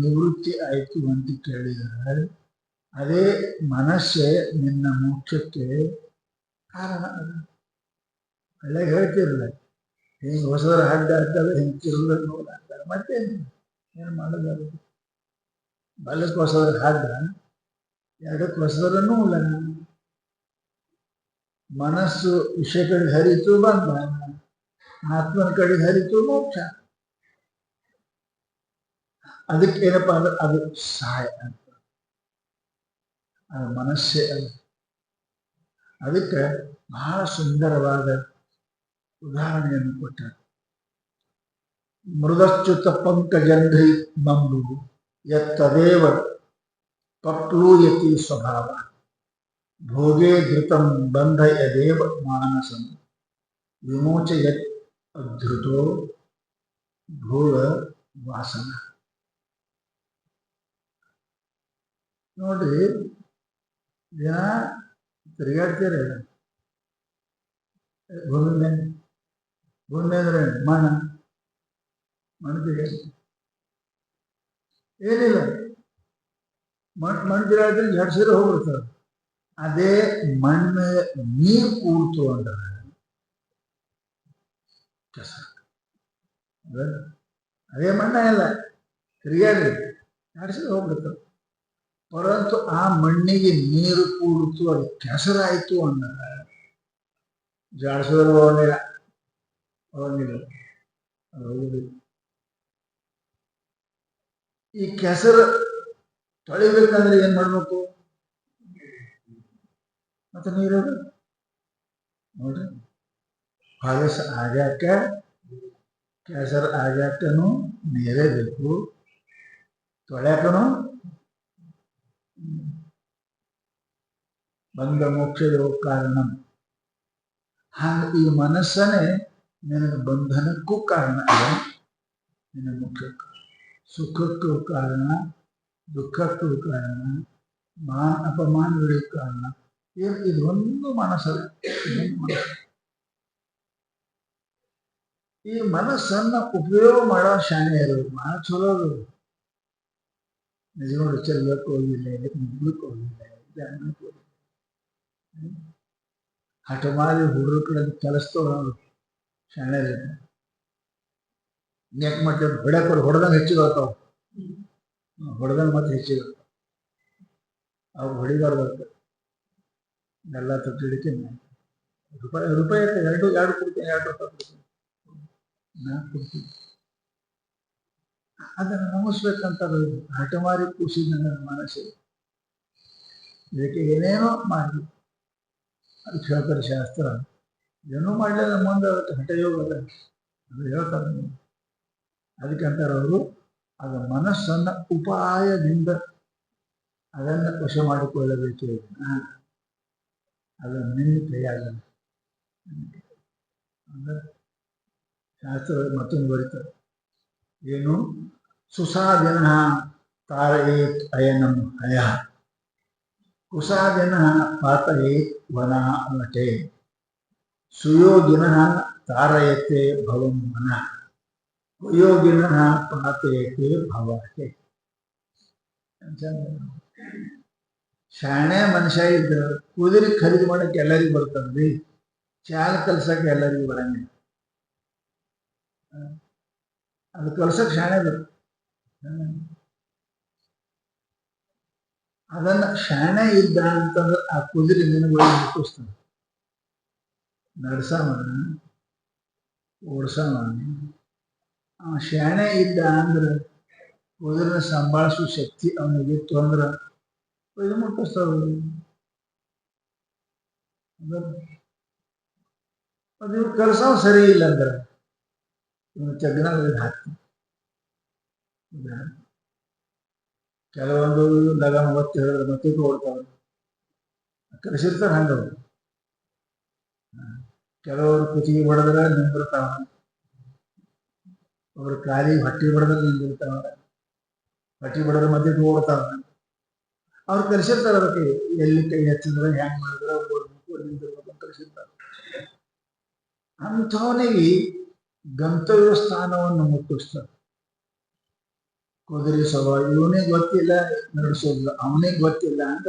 ನಿವೃತ್ತಿ ಆಯಿತು ಅಂತ ಕೇಳಿದರೆ ಅದೇ ಮನಸ್ಸೇ ನಿನ್ನ ಮೋಕ್ಷಕ್ಕೆ ಕಾರಣ. ಒಳ್ಳೆ ಹೇಳ್ತಿರಲ್ಲ, ಹಿಂಗೆ ಹೊಸದರ ಅಡ್ಡ ಆಗ್ತದೆ, ಹಿಂಗೆ ತಿರುಗ ನೋಡಾಗ್ತದೆ, ಮತ್ತೇನು ಏನು ಮಾಡೋದಾಗುತ್ತೆ. ಬಲಕ್ಕೆ ಹೊಸದರ ಅಡ್ಡ, ಎರಡಕ್ಕೆ ಹೊಸದರನ್ನೂ ಇಲ್ಲ. ಮನಸ್ಸು ವಿಷಯ ಕಡೆ ಹರಿತು ಬಂದ, ಆತ್ಮನ ಕಡೆ ಹರಿತು ಮೋಕ್ಷ. ಅದಕ್ಕೆ ಏನಪ್ಪಾ ಅಂದ್ರೆ ಅದು ಸಹಾಯ ಅಂತ, ಅದು ಮನಸ್ಸೇ ಅಲ್ಲ. ಅದಕ್ಕೆ ಬಹಳ ಸುಂದರವಾದ ಉದಾಹರಣೆಯನ್ನು ಕೊಟ್ಟಾರೆ. ಮೃದಶ್ಚುತ ಪಂಕಜಂಘ್ರಿ ಮಂಬು ಯತ್ತದೇವ ಪಪ್ಲೂಯತಿ ಸ್ವಭಾವ ಭೋಗೇ ಧೃತಂ ಬಂಧ ಯದೇವ ಮಾನಸಂ ವಿಮೋಚಯತ್ ಅಧೃತೋ ಭೋಗ ವಾಸನ. ನೋಡ್ರಿ, ದಿನ ತಿರುಗಾಡ್ತೀರ. ಭೂಮಿ ಅಂದ್ರೆ ಮಣ್ಣು ತಿರುಗಾಡ್ತೀವಿ, ಏನಿಲ್ಲ. ಮಣ್ಣು ತಿರುಗಾಡಿದ್ರೆ ಜಡ್ಸಿದ್ರೆ ಹೋಗ್ಬಿಡ್ತಾರೆ. ಅದೇ ಮಣ್ಣು ನೀರು ಕೂಡ್ತು ಅಂದ್ರೆ ಕೆಸ. ಅದೇ ಮಣ್ಣ ಇಲ್ಲ, ತಿರುಗಾಡ್ರಿ ಜಡ್ಸಿದ್ರೆ ಹೋಗ್ಬಿಡ್ತಾರೆ. ಪರಂತು ಆ ಮಣ್ಣಿಗೆ ನೀರು ಕೂಡಿತು, ಅದು ಕೆಸರಾಯಿತು ಅಂದ್ರೆ ಜಾಡಿಸೋದು ಹೋಗಿಲ್ಲ, ಅದು ಹೋಗುದಿಲ್ಲ. ಈ ಕೆಸರು ತೊಳಿಬೇಕಂದ್ರೆ ಏನ್ ಮಾಡ್ಬೇಕು? ಮತ್ತೆ ನೀರು ನೋಡ್ರಿ, ಹೊಲಸ ಆಗ್ಯಾಕ ಕೆಸರು ಆಗ್ಯಾಕನು ನೀರೇ ಬೇಕು, ತೊಳ್ಯಾಕನು. ಬಂಧ ಮೋಕ್ಷ ಕಾರಣ. ಹಾಗೆ ಈ ಮನಸ್ಸನ್ನೇ ನಿನಗೆ ಬಂಧನಕ್ಕೂ ಕಾರಣ ಅದ, ನಿನ್ನ ಮುಖ್ಯ ಸುಖಕ್ಕೂ ಕಾರಣ, ದುಃಖಕ್ಕೂ ಕಾರಣ, ಅಪಮಾನಗಳಿಗೂ ಕಾರಣ. ಇದೊಂದು ಮನಸ್ಸಲ್ಲ. ಈ ಮನಸ್ಸನ್ನ ಉಪಯೋಗ ಮಾಡೋ ಶಾಣೆ ಇರೋದು ಬಹಳ ಚಲೋ. ನಿಜಗಳು ಚೆಲ್ಲಕ್ಕೆ ಹೋಗಿಲ್ಲ, ಮುಗ್ಲಕ್ಕೆ ಹೋಗಿಲ್ಲ, ಜಾಣಕ್ಕೆ ಹೋಗಿಲ್ಲ. ಹಠ ಮಾಡಿ ಹುಡುಗರ ಕಡೆ ಕೆಲಸದವ್ರು ಶಾಣೆ ಇರುತ್ತೆ. ಯಾಕೆ ಮಾಡ್ತಾರೆ? ಹೊಡ್ಯಾಕ ಹೊಡೆದಂಗೆ ಹೆಚ್ಚಿಗೆ ಬರ್ತಾವ, ಹೊಡೆದಂಗೆ ಮತ್ತೆ ಹೆಚ್ಚಿಗೆ ಬರ್ತಾವ. ಅವ್ರು ಹೊಡಿಬಾರ್ದು ಎಲ್ಲ ತೊಟ್ಟಿಡಿಕೆ ರೂಪಾಯಿ ಎರಡು ಕೊಡ್ತೀನಿ, 2 ರೂಪಾಯಿ ಕೊಡ್ತೀನಿ, ನಾನು ಕೊಡ್ತೀನಿ. ಅದನ್ನು ನಮಿಸ್ಬೇಕಂತ ಹಠಮಾರಿ ಕೂಸಿದ ನನ್ನ ಮನಸ್ಸಿಗೆ. ಇದಕ್ಕೆ ಏನೇನೋ ಮಾಡಿ ಅದಕ್ಕೆ ಹೇಳ್ತಾರೆ ಶಾಸ್ತ್ರ. ಏನೂ ಮಾಡಲಿಲ್ಲ ಮುಂದೆ ಅದಕ್ಕೆ ಹಠಯೋಗ ಅದ ಅದು ಹೇಳ್ತಾರೆ. ಅದಕ್ಕೆ ಅಂತಾರೆ ಅವರು, ಅದು ಮನಸ್ಸನ್ನ ಉಪಾಯದಿಂದ ಅದನ್ನು ವಶ ಮಾಡಿಕೊಳ್ಳಬೇಕು. ಅದು ನಿನ್ನ ಕೈಯಾಗಲ್ಲ. ಶಾಸ್ತ್ರ ಮತ್ತೊಂದು ಬರೀತಾರೆ, ಏನು? ಸುಸಾದಿನ ತಾರಯೇತ್ ಅಯನಂ ಹಯ, ಕುಸಾದಿನ ಪಾತಯೇತ್ ವನ ವಟೆ, ಸುಯೋಗಿನ ತಾರಯತೆ ಭವಂ ಮನ, ಕುಯೋಗಿನ ಪಾತಯತೆ ಭವತೆ. ಶಾಣೆ ಮನುಷ್ಯ ಇದ್ದ ಕುದುರೆ ಖರೀದಿ ಮಾಡಕ್ಕೆ ಎಲ್ಲರಿಗೂ ಬರ್ತದ್ರಿ, ಚಾಲ ಕಲ್ಸಕ್ಕೆ ಎಲ್ಲರಿಗೂ ಬರಂಗಿಲ್ಲ. ಅದು ಕಲ್ಸಕ್ಕೆ ಶಾಣೆ ಬರುತ್ತೆ. ಅದನ್ನ ಶಾಣೆ ಇದ್ದ ಅಂತಂದ್ರೆ ಆ ಕುದುರೆ ದಿನಗಳು ಮುಟ್ಟಿಸ್ತಾನೆ, ನಡ್ಸವ, ಓಡ್ಸವ. ಆ ಶಾಣೆ ಇದ್ದ ಅಂದ್ರೆ ಕುದುರೆನ ಸಂಭಾಳಿಸುವ ಶಕ್ತಿ ಅವನಿಗಿತ್ತು ಅಂದ್ರೆ ಇದು ಮುಟ್ಟಿಸ್ತಾವ. ಅದು ಇವ್ರು ಕೆಲಸ ಸರಿ ಇಲ್ಲ ಅಂದ್ರೆ ಇವನು ಚಗ್ನ ಹಾಕ್ತಾನೆ. ಕೆಲವೊಂದು ಲಗನ ಒತ್ತಿ ಹೇಳಿದ್ರೆ ಮತ್ತೆ ಓಡ್ತಾವೆ, ಕಲಿಸಿರ್ತಾರೆ ಹಂಗವ್ರು. ಕೆಲವರು ಕುತ್ತಿಗೆ ಬಡದ್ರೆ ನಿಂದಿರ್ತಾವ, ಅವ್ರ ಕಾಲಿಗೆ ಹೊಟ್ಟಿ ಬಡದ್ರೆ ನಿಂದಿರ್ತಾವ, ಹೊಟ್ಟಿ ಬಡದ್ರೆ ಮತ್ತೆ ಓಡ್ತಾವ. ಅವ್ರು ಕಲಿಸಿರ್ತಾರೆ ಅದಕ್ಕೆ ಎಲ್ಲಿ ಕೈ ಹಚ್ಚಿದ್ರೆ ಹ್ಯಾಂಗ್ ಮಾಡಿದ್ರೆ ನಿಂದಿರ್ಬೇಕು ಕಲಿಸಿರ್ತಾರೆ. ಅಂಥವನಿಗೆ ಗಂತವ್ಯ ಸ್ಥಾನವನ್ನು ಮುಟ್ಟಿಸ್ತಾರೆ. ಕುದುರೆ ಸವ ಇವನಿಗೆ ಗೊತ್ತಿಲ್ಲ ನಡೆಸೋದಿಲ್ಲ, ಅವನಿಗೆ ಗೊತ್ತಿಲ್ಲ ಅಂತ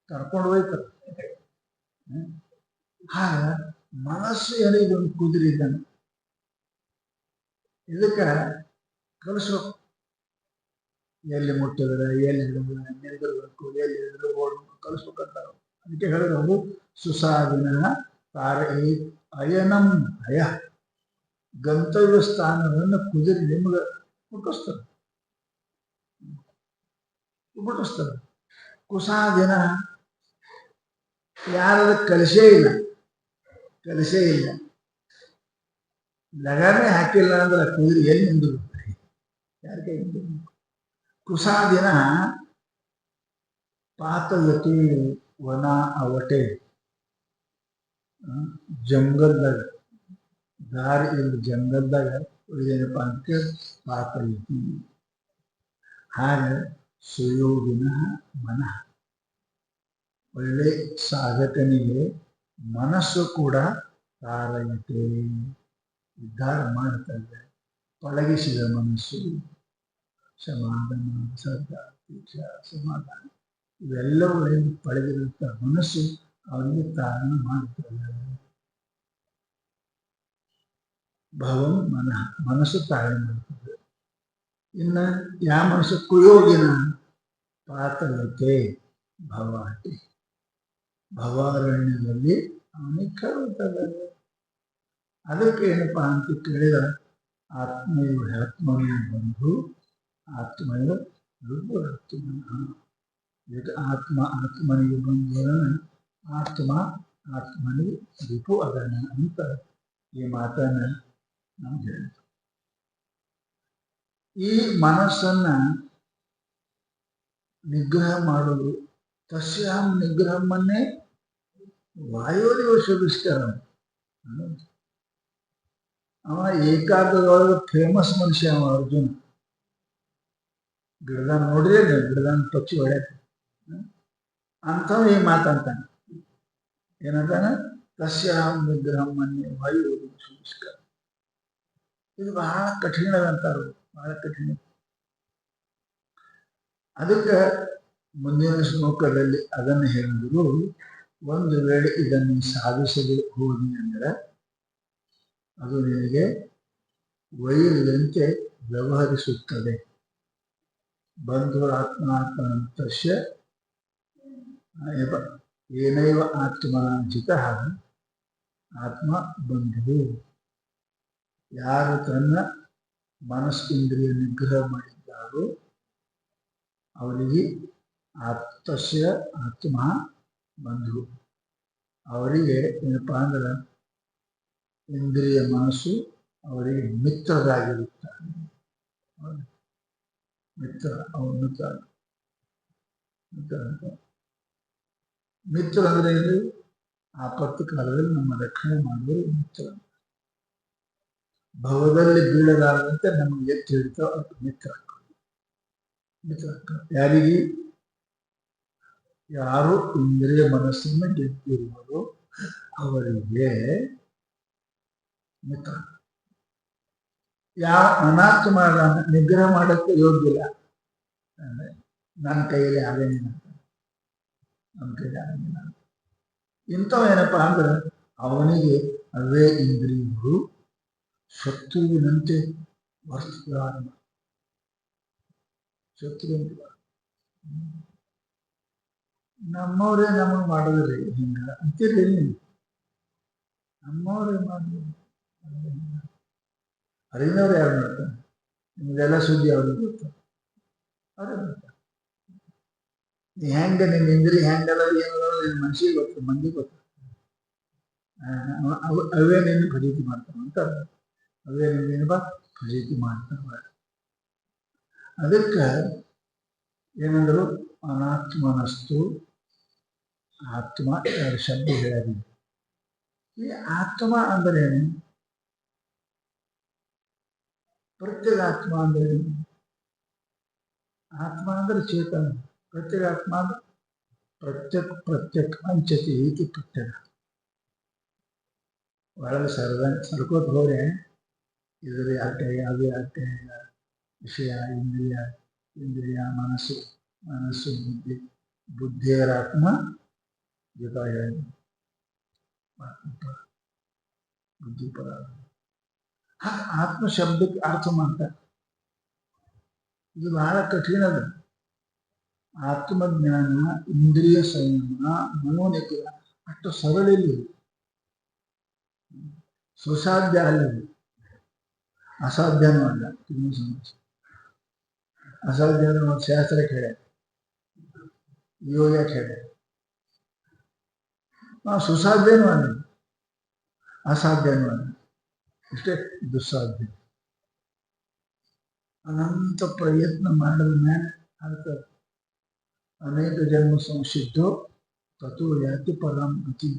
ಕರ್ಕೊಂಡು ಹೋಯ್ತಾರೆ. ಹಾಗ ಮನಸ್ಸು ಏನಿದೊಂದು ಕುದುರೆ ಇದ್ದಾನೆ, ಇದಕ್ಕ ಕಲಿಸ್ಬೇಕು. ಎಲ್ಲಿ ಮುಟ್ಟಿದ್ರೆ ಎಲ್ಲಿ ಹಿಡಿದ್ರೆ ನಿಂದಿರ್ಬೇಕು, ಎಲ್ಲಿ ಹಿಡಿದ್ರೆ ಓಡ್ಬೇಕು ಕಲಿಸ್ಬೇಕಂತ. ಅದಕ್ಕೆ ಹೇಳಿದವರು ಸುಸಾದಿನ ತಾರೇ ಅಯನಂ ಹಯ, ಗಂತವ್ಯ ಸ್ಥಾನವನ್ನು ಕುದುರೆ ನಿಮ್ಗೆ ಮುಟ್ಟಿಸ್ತಾರೆ. ಕುಸಾದಿನ ಯಾರದ ಕಲಿಸೇ ಇಲ್ಲ, ಲಗಾಮೆ ಹಾಕಿಲ್ಲ ಅಂದ್ರೆ ಕುದುರೆ ಎಲ್ಲಿ ನಿಂದಿರುತ್ತೆ? ಯಾರ ಕೈ? ಕುಸಾದಿನ ಪಾತಯತಿ ವನ ಅವಟೆ, ಜಂಗಲ್ದಾಗ ದಾರಿ ಇಲ್ಲಿ ಜಂಗಲ್ದಾಗ ಏನಪ್ಪ ಅಂತ ಪಾತಯತಿ. ಹಾಗೆ ಸುಯೋಗಿನ ಮನ, ಒಳ್ಳೆ ಸಾಧಕನಿಗೆ ಮನಸ್ಸು ಕೂಡ ತಾರಯತೆ, ಉದ್ಧಾರ ಮಾಡುತ್ತದೆ. ಪಳಗಿಸಿದ ಮನಸ್ಸು, ಸಮಾಧಾನ, ಶ್ರದ್ಧಾ, ದೀಕ್ಷಾ, ಸಮಾಧಾನ ಇವೆಲ್ಲವುಗಳಿಂದ ಪಳಗಿರುತ್ತ ಮನಸ್ಸು ಅವನಿಗೆ ತಾರಣ ಮಾಡುತ್ತದೆ. ಭವಂ ಮನ, ಮನಸ್ಸು ತಾರಣ ಮಾಡುತ್ತದೆ. ಇನ್ನು ಯಾವ ಮನಸ್ಸು? ಕುಯೋಗಿನ ಪಾತಯತೆ ಭವಾಟಿ, ಭವಾರಣ್ಯದಲ್ಲಿ ಅವನಿಗೆ ಕರುತ್ತದೆ. ಅದಕ್ಕೆ ಏನಪ್ಪಾ ಅಂತ ಕೇಳಿದ, ಆತ್ಮೀಯ ಆತ್ಮನಿಗೆ ಬಂದು ಆತ್ಮಯ ರುದ್ರಾತ್ಮನ. ಈಗ ಆತ್ಮನಿಗೆ ಬಂದ ಆತ್ಮನಿಗೆ ರಿಪು ಅದನ ಅಂತ ಈ ಮಾತನ್ನ ನಾವು ಹೇಳಿದ್ವಿ. ಈ ಮನಸ್ಸನ್ನ ನಿಗ್ರಹ ಮಾಡುವುದು, ತಸ್ಯಾಂ ನಿಗ್ರಹವನ್ನೇ ವಾಯೋರಿವಶವಿಷ್ಕರಂ. ಅವ ಏಕಾಗ್ರದೊಳಗೆ ಫೇಮಸ್ ಮನುಷ್ಯ ಅವ ಅರ್ಜುನ. ಗಿಡದಾನ ನೋಡ್ರಿ, ಗಿಡದಾನ ಪಕ್ಷಿ ಹೊಡ್ಯಾಕ ಅಂಥವ್ ಈ ಮಾತಂತಾನೆ. ಏನಂತಾನೆ? ತಸ್ಯಾಂ ವಿಗ್ರಹಂ ಮನ್ಯೆ ವಾಯು. ಇದು ಬಹಳ ಕಠಿಣದಂತಾರು, ಬಹಳ ಕಠಿಣ. ಅದಕ್ಕೆ ಮುಂದಿನ ಶ್ಲೋಕದಲ್ಲಿ ಅದನ್ನು ಹೇಳಿದ್ರು, ಒಂದು ವೇಳೆ ಇದನ್ನು ಸಾಧಿಸದೆ ಹೋಗಿ ಅಂದರೆ ಅದು ನಿನಗೆ ವೈರಿಯಂತೆ ವ್ಯವಹರಿಸುತ್ತದೆ. ಬಂಧುರಾತ್ಮಾತ್ಮನಂತಸ್ಯ ಏನೈವ ಆತ್ಮನಾಜಿತ ಆತ್ಮ ಬಂಧು. ಯಾರು ತನ್ನ ಮನಸ್ಸಿಂದ್ರಿಯ ನಿಗ್ರಹ ಮಾಡಿದ್ದಾರೋ ಅವರಿಗೆ ಆಪ್ತಸ್ಯ ಆತ್ಮ ಬಂಧು. ಅವರಿಗೆ ಏನಪ್ಪ ಅಂದ್ರೆ ಇಂದ್ರಿಯ ಮನಸ್ಸು ಅವರಿಗೆ ಮಿತ್ರರಾಗಿರುತ್ತಾರೆ. ಮಿತ್ರ, ಅವನು ಮಿತ್ರ ಅಂದ್ರೆ ಏನು? ಆಪತ್ತು ಕಾಲದಲ್ಲಿ ನಮ್ಮ ರಕ್ಷಣೆ ಮಾಡುವ ಮಿತ್ರ. ಭವದಲ್ಲಿ ಬೀಳಲಾರದಂತೆ ನಮಗೆ ಎತ್ತಿ ಹಿಡಿತಾವ, ಅದು ಮಿತ್ರ. ಯಾರಿಗೆ? ಯಾರು ಇಂದ್ರಿಯ ಮನಸ್ಸನ್ನು ಗೆದ್ದಿರುವರು ಅವರಿಗೆ ಮಿತ್ರ. ಯಾವ ಅನಾತ್ಮ ನಿಗ್ರಹ ಮಾಡಕ್ಕೆ ಯೋಗ್ಯ ಇಲ್ಲ, ನನ್ನ ಕೈಯಲ್ಲಿ ಆಗೇನಿಲ್ಲ, ನನ್ನ ಕೈಯಲ್ಲಿ ಆಗೇನಿಲ್ಲ, ಇಂಥವ ಏನಪ್ಪಾ ಅಂದ್ರೆ ಅವನಿಗೆ ಅವೇ ಇಂದ್ರಿಯಗಳು ಶತ್ರುವಿನಂತೆ ವರ್ತಿಸುತ್ತಾರೆ. ಶತ್ರುವಿನ ನಮ್ಮವರೇ ನಮಗೆ ಮಾಡೋದ್ರಿ ಹಿಂಗ ಅಂತಿರ್ಲಿ. ನಮ್ಮವರೇ ಮಾಡಿದ್ರು ಅರಿನವ್ರು ಯಾರು ಮಾಡ್ತಾರೆ? ನಿಮ್ಗೆಲ್ಲ ಸುದ್ದಿ ಅವ್ರಿಗೆ ಗೊತ್ತು. ಅವ್ರೇ ಮಾಡ್ತಾರೆ. ನೀ ಹೆಂಗ ನಿನ್ನ ಇಂದ್ರಿ ಹೆಂಗಲ್ಲ ಏನಲ್ಲ ನಿನ್ನ ಮನ್ಸಿಗೆ ಗೊತ್ತು, ಮಂದಿಗೆ ಗೊತ್ತು. ಅವೇ ನಿನ್ನ ಫಜೀತಿ ಮಾಡ್ತಾವ ಅಂತ. ಅವೇ ನಿನ್ನ ಫಜೀತಿ ಮಾಡ್ತಾವ. ಅದಕ್ಕೆ ಏನಂದ್ರು? ಅನಾತ್ಮನಸ್ತು ಆತ್ಮ. ಎರಡು ಶಬ್ದ ಹೇಳಿದೆ. ಈ ಆತ್ಮ ಅಂದ್ರೆ ಏನು? ಪ್ರತ್ಯೇಗಾತ್ಮ ಅಂದ್ರೆ ಏನು? ಆತ್ಮ ಅಂದ್ರೆ ಚೇತನ, ಪ್ರತ್ಯೇಗಾತ್ಮ ಅಂದ್ರೆ ಪ್ರತ್ಯಕ್ ಪಂಚತಿ ಈತಿ ಪ್ರತ್ಯೇಕ. ಒಳಗೆ ಸರ್ಕೋತ್ ಹೋದ್ರೆ ಇದ್ರ ಅಟ್ಟೆ ಅದು ಅಟ್ಟೆ ವಿಷಯ, ಇಂದ್ರಿಯ ಮನಸ್ಸು ಬುದ್ಧಿಯರಾತ್ಮ ಜೊತೆ ಬುದ್ಧಿಪರ. ಆತ್ಮ ಶಬ್ದಕ್ಕೆ ಅರ್ಥ ಮಾಡ್ತಾರೆ. ಇದು ಬಹಳ ಕಠಿಣದ. ಆತ್ಮಜ್ಞಾನ, ಇಂದ್ರಿಯ ಸಂಯಮ, ಮನೋನಿಗ್ರಹ ಅಷ್ಟು ಸರಳ ಇಲ್ಲ, ಸುಸಾಧ್ಯ ಅಲ್ಲ, ಅಸಾಧ್ಯನೂ ಅಲ್ಲ. ಅಸಾಧ್ಯ ಒಂದು ಶಾಸ್ತ್ರ ಕೇಳ, ಯೋಗ ಕೇಳ. ಸುಸಾಧ್ಯನೂ ಅಲ್ಲ, ಅಸಾಧ್ಯನೂ ಅಲ್ಲ, ಇಷ್ಟೇ ದುಸ್ಸಾಧ್ಯ. ಅನಂತ ಪ್ರಯತ್ನ ಮಾಡಿದ ಮೇಲೆ ಆಗ್ತದೆ. ಅನೇಕ ಜನ್ಮ ಸಂಸಿದ್ಧೋ ತಥೋ ಯಾತಿ ಪರಂ ಗತಿ.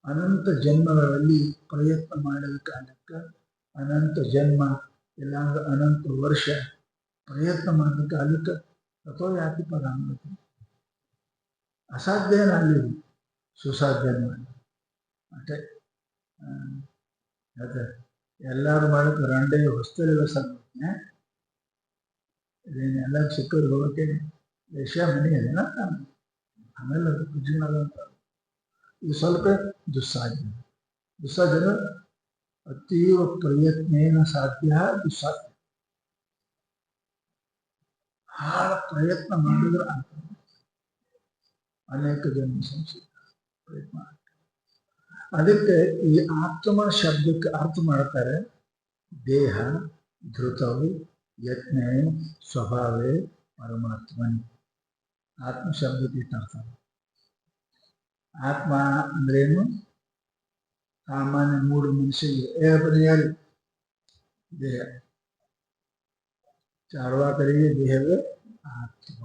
ಅನಂತ ಜನ್ಮಗಳಲ್ಲಿ ಪ್ರಯತ್ನ ಮಾಡಿದ ಕಾಲಕ್ಕೆ, ಅನಂತ ಜನ್ಮ ಇಲ್ಲಾಂದ್ರೆ ಅನಂತ ವರ್ಷ ಪ್ರಯತ್ನ ಮಾಡಿದ ಕಾಲಕ್ಕೆ ತಥೋ ಯಾತಿ ಪರಂ ಗತಿ. ಅಸಾಧ್ಯ ಏನಾಗಲಿ, ಸುಸಾಧ್ಯನೂ ಅಲ್ಲ. ಅಷ್ಟೇ. ಅದೇ ಎಲ್ಲರೂ ಮಾಡಕ್ಕೆ ರಂಡೆಗೆ ಹೊಸ್ತಲ್ಲಿ ವ್ಯವಸ್ಥೆ. ಇದೇನೆಲ್ಲ ಚಿಕ್ಕವ್ರು ಹೋಗೋಕೆ ಏಷ್ಯಾ ಮನೆ ಅದೇನ. ಆಮೇಲೆ ಅದು ಕುಜಿನದಂತ. ಇದು ಸ್ವಲ್ಪ ದುಸ್ಸಾಧ್ಯ. ಅತೀವ ಪ್ರಯತ್ನೇನ ಸಾಧ್ಯ ದುಸ್ಸಾಧ್ಯ. ಬಹಳ ಪ್ರಯತ್ನ ಮಾಡಿದ್ರೆ ಆಗ್ತದೆ. ಅನೇಕ ಜನ ಸಂಶಯ ಪ್ರಯತ್ನ. ಅದಕ್ಕೆ ಈ ಆತ್ಮ ಶಬ್ದಕ್ಕೆ ಅರ್ಥ ಮಾಡ್ತಾರೆ, ದೇಹ ಧೃತವು ಯತ್ನ ಸ್ವಭಾವೇ ಪರಮಾತ್ಮನಿ. ಆತ್ಮ ಶಬ್ದಕ್ಕೆ ಇಷ್ಟ ಅರ್ಥ. ಆತ್ಮ ಅಂದ್ರೇನು? ಸಾಮಾನ್ಯ ಮೂರು ಮನುಷ್ಯರಿಗೆ ದೇಹ. ಚಾರ್ವಾಕರಿಗೆ ದೇಹವೇ ಆತ್ಮ.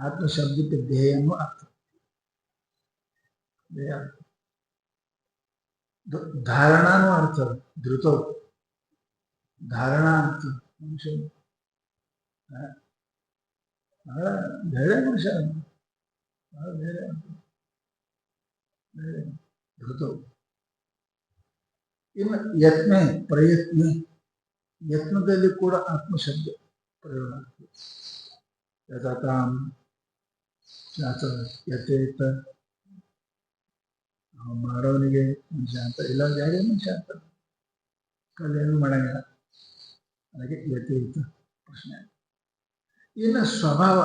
ಆತ್ಮ ಶಬ್ದಕ್ಕೆ ದೇಹ ಅನ್ನೋ ಅರ್ಥ. ದೇಹ ಧಾರಣಾನು ಅರ್ಥ ಧೃತವು ಧಾರಣಾ ಅಂತ ಮನುಷ್ಯ ಬಹಳ ಬೇರೆ ಮನುಷ್ಯ ಬಹಳ ಬೇರೆ ಧೃತವು. ಇನ್ನು ಯತ್ನೆ ಪ್ರಯತ್ನೆ ಯತ್ನದಲ್ಲಿ ಕೂಡ ಆತ್ಮಶಬ್ದ ಪ್ರಯೋಗ ಆಗ್ತದೆ. ಯಥಾತಾಂ ಯಥೇತ ಮಾಡೋನಿಗೆ ಮನುಷ್ಯ ಅಂತ ಇಲ್ಲ ಯಾರೇ ಮನುಷ್ಯ ಅಂತ ಕಲ್ಲೇನು ಮಾಡಂಗಿಲ್ಲ. ಅದಕ್ಕೆ ಯಥೇತ ಪ್ರಶ್ನೆ. ಇನ್ನು ಸ್ವಭಾವ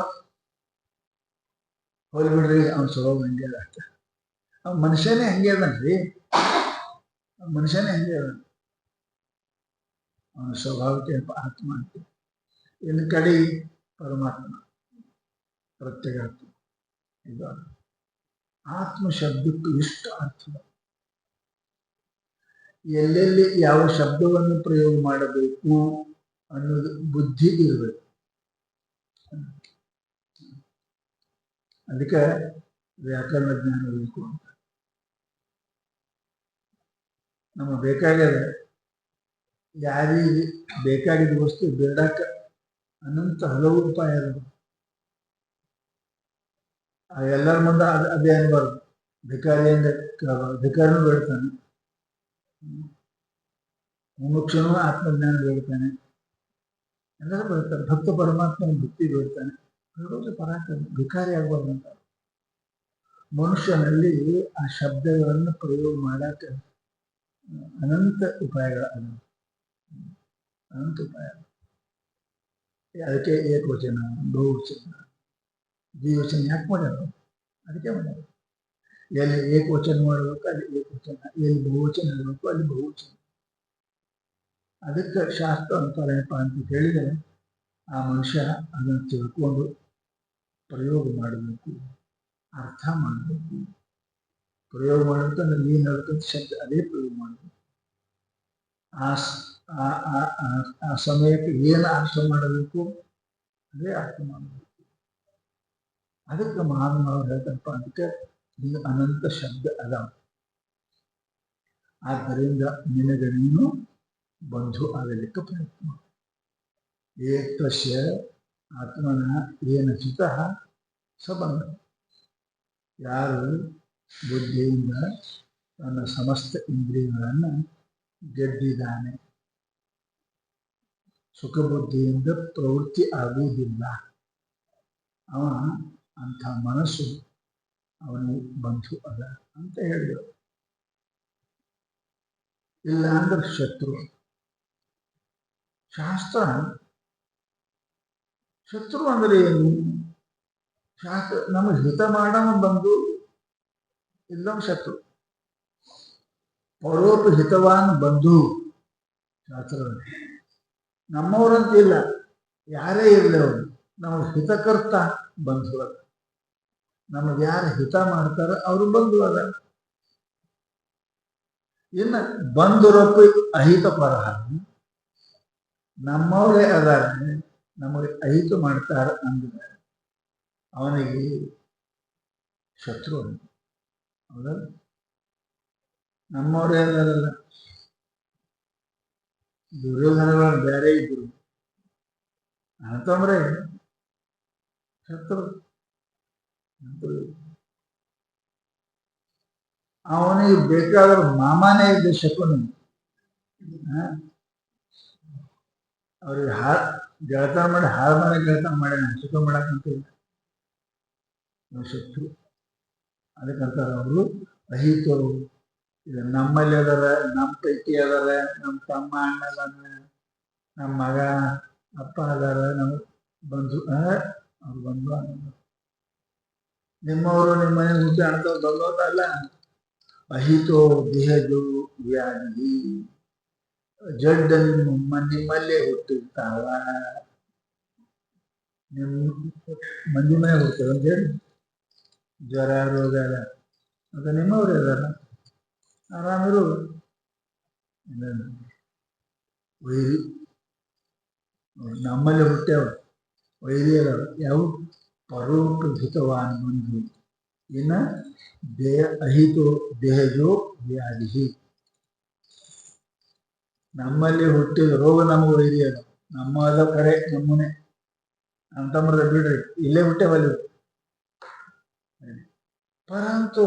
ಹೋಲಿಬಿಡ್ರಿ, ಅವನ ಸ್ವಭಾವ ಹಂಗೆ ಅದ ಅಷ್ಟ. ಅವ ಮನುಷ್ಯನೇ ಹಂಗೆ ಅದನ್ರಿ, ಮನುಷ್ಯನೇ ಹಂಗೆ ಅದ. ಅವನ ಸ್ವಭಾವಕ್ಕೆ ಆತ್ಮ ಅಂತ. ಇನ್ನು ಕಡೆ ಪರಮಾತ್ಮ ಪ್ರತ್ಯೇಗಾತ್ಮ. ಇದು ಆತ್ಮ ಶಬ್ದಕ್ಕೂ ಎಷ್ಟು ಅರ್ಥ. ಎಲ್ಲೆಲ್ಲಿ ಯಾವ ಶಬ್ದವನ್ನು ಪ್ರಯೋಗ ಮಾಡಬೇಕು ಅನ್ನೋದು ಬುದ್ಧಿ ಇರಬೇಕು. ಅದಕ್ಕೆ ವ್ಯಾಕರಣ ಜ್ಞಾನ ಬೇಕು ಅಂತ. ನಮ್ಮ ಬೇಕಾಗ್ಯದ ಯಾರಿಗೆ ಬೇಕಾಗಿದ್ದ ವಸ್ತು ಬೇಡಾಕ ಅನಂತ ಹಲವು ಉಪಾಯ ಅದ. ಎಲ್ಲರ ಮುಂದೆ ಅದೇ ಅನ್ಬಾರ್ದು. ಭಿಕಾರಿಯಿಂದ ಭಿಕಾರಿನೂ ಬೇಡ್ತಾನೆ, ಮುಮುಕ್ಷನೂ ಆತ್ಮಜ್ಞಾನ ಬೇಡ್ತಾನೆ, ಎಲ್ಲರೂ ಬೇಡ್ತಾರೆ. ಭಕ್ತ ಪರಮಾತ್ಮನ ಭಕ್ತಿ ಬೇಡ್ತಾನೆ. ಪರಾಕ್ರಮ ಭಿಕಾರಿ ಆಗ್ಬಾರ್ದಂತ. ಮನುಷ್ಯನಲ್ಲಿ ಆ ಶಬ್ದಗಳನ್ನು ಪ್ರಯೋಗ ಮಾಡಾಕ ಅನಂತ ಉಪಾಯಗಳ ಅನಂತ ಉಪಾಯ. ಅದಕ್ಕೆ ಏಕವಚನ ಬಹುವಚನ ದ್ವಿವಚನ ಯಾಕೆ ಮಾಡ್ಯಾರ? ಅದಕ್ಕೆ ಮಾಡ್ಯಾರ. ಎಲ್ಲಿ ಏಕವಚನ ಮಾಡಬೇಕು ಅಲ್ಲಿ ಏಕವಚನ, ಎಲ್ಲಿ ಬಹುವಚನ ಇರಬೇಕು ಅಲ್ಲಿ ಬಹುವಚನ. ಅದಕ್ಕೆ ಶಾಸ್ತ್ರ ಅಂತಾರಪ್ಪ ಅಂತ ಹೇಳಿದರೆ ಆ ಮನುಷ್ಯ ಅದನ್ನು ತಿಳ್ಕೊಂಡು ಪ್ರಯೋಗ ಮಾಡಬೇಕು, ಅರ್ಥ ಮಾಡಬೇಕು. ಪ್ರಯೋಗ ಮಾಡಬೇಕಂದ್ರೆ ನೀನು ಹೇಳ್ತಂತ ಶಬ್ದ ಅದೇ ಪ್ರಯೋಗ ಮಾಡಬೇಕು. ಆ ಸಮಯಕ್ಕೆ ಏನು ಅರ್ಥ ಮಾಡಬೇಕು ಅದೇ ಅರ್ಥ ಮಾಡಬೇಕು. ಅದಕ್ಕೆ ಮಹಾತ್ಮರು ಹೇಳ್ತಪ್ಪ ಅದಕ್ಕೆ ಇದು ಅನಂತ ಶಬ್ದ ಅದ. ಆದ್ದರಿಂದ ನಿನಗೆ ನೀನು ಬಂಧು ಆಗಲಿಕ್ಕೆ ಪ್ರಯತ್ನ ಮಾಡು. ಏತಸ್ಯ ಆತ್ಮನ ಏನ ಚಿತಃ ಸಬಂಧ. ಯಾರು ಬುದ್ಧಿಯಿಂದ ತನ್ನ ಸಮಸ್ತ ಇಂದ್ರಿಯಗಳನ್ನು ಗೆದ್ದಿದ್ದಾನೆ, ಸುಖ ಬುದ್ಧಿಯಿಂದ ಪ್ರವೃತ್ತಿ ಆಗುವುದಿಲ್ಲ, ಅವ ಅಂಥ ಮನಸ್ಸು ಅವನಿಗೆ ಬಂಧು ಅದ ಅಂತ ಹೇಳಿದರು. ಇಲ್ಲ ಅಂದ್ರೆ ಶತ್ರು. ಶಾಸ್ತ್ರ ಶತ್ರು ಅಂದ್ರೆ ಏನು? ಶಾಸ್ತ್ರ ನಮಗೆ ಹಿತ ಮಾಡೋಣ ಬಂದು ಇಲ್ಲ ಶತ್ರು. ಪರೋಪ ಹಿತವಾನ್ ಬಂಧು ಶಾಸ್ತ್ರ. ನಮ್ಮವರಂತ ಇಲ್ಲ, ಯಾರೇ ಇರಲಿ ಅವರು ನಮಗೆ ಹಿತಕರ್ತ ಬಂಧು ಅದ. ನಮಗೆ ಯಾರು ಹಿತ ಮಾಡ್ತಾರ ಅವರು ಬಂಧು ಅದ. ಇನ್ನು ಬಂಧುರೊಪ್ಪ ಅಹಿತ ಪರಹ, ನಮ್ಮವರೇ ಅದಾರ ನಮಗೆ ಅಹಿತ ಮಾಡ್ತಾರ ಅಂದ್ರೆ ಅವನಿಗೆ ಶತ್ರು. ಹೌದಾ? ನಮ್ಮವರೇ ಅದಾರಲ್ಲ, ದುರ್ಯೋಧನಗಳು ಬೇರೆ ಇದ್ರು ಅಂತಂದ್ರೆ ಶತ್ರು. ಅವನಿಗೆ ಬೇಕಾದ್ರೆ ಮಾಮಾನೇ ಇದ್ದ ಶಕುನಿ. ಅವ್ರಿಗೆ ಗೆಳತನ ಮಾಡಿ ಹಾಳು ಮಾಡಿ ಗೆಳತನ ಮಾಡಿ ಸುಖ ಮಾಡಕ್ಕಂತ ಶತ್ರು. ಅದಕ್ಕಂತಾರೆ ಅವರು ಅಹಿತರು. ಇದು ನಮ್ಮಲ್ಲಿ ಅದಾರ, ನಮ್ಮ ಪೈಕಿ ಅದಾರ, ನಮ್ಮ ತಮ್ಮ ಅಣ್ಣ ಅದಾರ, ನಮ್ಮ ಮಗ ಅಪ್ಪ ಅದಾರ, ನಮ್ಮ ಬಂಧು ಅವ್ರು ಬಂಧು ಅನ್ನ. ನಿಮ್ಮವರು ನಿಮ್ಮ ಮನೆ ಮುಂಚೆ ಅಣ್ತವ್ರು ಬಂದೋದಲ್ಲ. ಅಹಿತೋ ದೇಹಜೋ ವ್ಯಾಧಿ, ಜಡ್ಡ ನಿಮ್ಮಲ್ಲೇ ಹುಟ್ಟಿರ್ತಾವ. ನಿಮ್ಮ ಮಂದಿ ಮನೆ ಹುಡ್ತದ ಜಡ್, ಜ್ವರ ರೋಗ ಅದ ಅಂತ ನಿಮ್ಮವ್ರೇ ಅದಾರ. ಆರಾಮಿರು. ವೈರಿ ನಮ್ಮಲ್ಲಿ ಹುಟ್ಟ್ಯಾವ, ವೈರಿ ಅದಾವ. ಯಾವ? ಪರೋಪಹಿತವಾನ್ ಬಂಧು. ಇನ್ನ ದೇಹ ಅಹಿತೋ ದೇಹಜೋ ವ್ಯಾಧಿ. ನಮ್ಮಲ್ಲಿ ಹುಟ್ಟಿದ ರೋಗ ನಮಗೂ ಹಿರಿಯದು ನಮ್ಮದ ಕರೆ ನಮ್ಮನೆ ನಮ್ಮ ತಮ್ಮದ ಬಿಡ್ರಿ ಇಲ್ಲೇ ಹುಟ್ಟೇವಲ್ಲಿ ಪರಂತು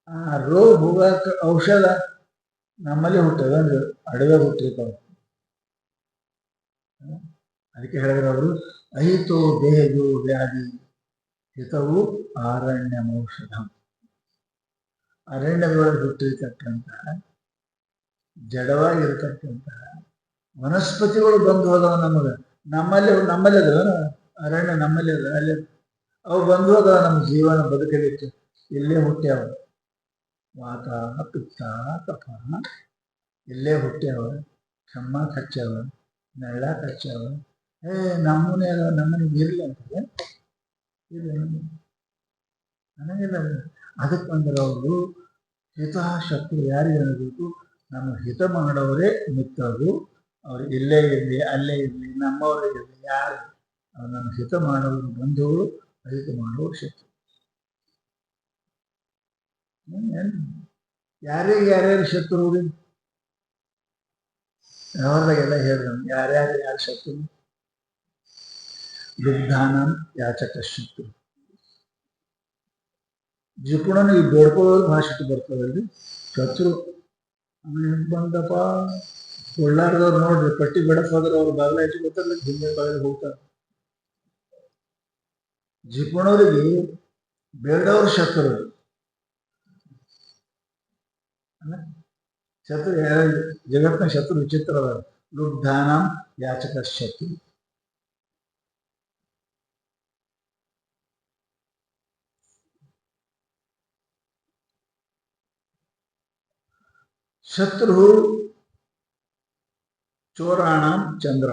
ಆ ರೋಗ ಹೋಗಕ ಔಷಧ ನಮ್ಮಲ್ಲಿ ಹುಟ್ಟದ ಅಂದ್ರೆ ಅಡವೆ ಹುಟ್ಟಿರ್ತಾವ. ಅದಕ್ಕೆ ಹೇಳಿದ್ರೆ ಅವರು ಅಹಿತೋ ದೇಹಜೋ ವ್ಯಾಧಿ ಹಿತವು ಆರಣ್ಯಮೌಷಧ. ಅರಣ್ಯದೊಳಗೆ ಹುಟ್ಟಿರ್ತಕ್ಕಂಥ ಜಡವಾಗಿರ್ತಕ್ಕಂಥ ವನಸ್ಪತಿಗಳು ಬಂದು ಹೋದವ ನಮಗೆ ನಮ್ಮಲ್ಲಿ ಅದ ಅರಣ್ಯ ನಮ್ಮಲ್ಲಿ ಅದ ಅಲ್ಲಿ ಅವು ಬಂದು ಹೋದವ ನಮ್ಮ ಜೀವನ ಬದುಕಲಿಕ್ಕೆ ಇಲ್ಲೇ ಹುಟ್ಟ್ಯಾವ. ವಾತ ಪಿತ್ತ ಕಫ ಇಲ್ಲೇ ಹುಟ್ಟ್ಯಾವ. ಕೆಮ್ಮ ಕಚ್ಚಾವ, ನೆಳ್ಳ ಕಚ್ಚಾವ. ನಮ್ಮನೆ ಅದ ನಮ್ಮನೆ ಇರ್ಲಿ ಅಂತದೆ ಇಲ್ಲ ನನಗಿಲ್ಲ. ಅದಕ್ಕೆ ಅಂದ್ರೆ ಅವರು ಹಿತಶತ್ರು ಯಾರಿಗೆ ಅನ್ನಬೇಕು? ನಮ್ಮ ಹಿತ ಮಾಡೋವರೇ ಮಿತ್ರರು. ಅವ್ರು ಇಲ್ಲೇ ಇರಲಿ ಅಲ್ಲೇ ಇರಲಿ ನಮ್ಮವರೇ ಇರಲಿ ಯಾರು ನಮ್ಮ ಹಿತ ಮಾಡೋರು ಬಂಧುಗಳು, ಅಹಿತ ಮಾಡೋರು ಶತ್ರು. ಯಾರಿಗೆ ಯಾರ್ಯಾರು ಶತ್ರು ಯಾವಾಗೆಲ್ಲ ಹೇಳಿದ್ರು ಯಾರ್ಯಾರು ಯಾರು ಶತ್ರು? ಲುಬ್ಧಾನ ಯಾಚಕ ಶತ್ರು. ಜಿಪುಣನಿಗೆ ಬೇಡ್ಕೊಳ್ಳೋರು ಭಾಷೆ ಬರ್ತದಲ್ಲಿ ಶತ್ರು ಬಂದಪ್ಪ ಕೊಳ್ಳಾರದವ್ರು ನೋಡ್ರಿ ಪಟ್ಟಿ ಬೆಡಸೋದ್ರೆ ಅವ್ರು ಬಾಗಿಲ ಹೆಚ್ಚು ಗೊತ್ತಲ್ಲ ಹಿಂದೆ ಬಾಗಿಲು ಹೋಗ್ತಾರೆ. ಜಿಪುಣರಿಗೆ ಬೇಡವ್ರ ಶತ್ರು. ಶತ್ರು ಯಾರ ಜಗತ್ತಿನ ಶತ್ರು ವಿಚಿತ್ರವಾದ ಲುಬ್ಧಾನ ಯಾಚಕ ಶತ್ರು. ಶತ್ರು ಚೋರಾಣ ಚಂದ್ರ.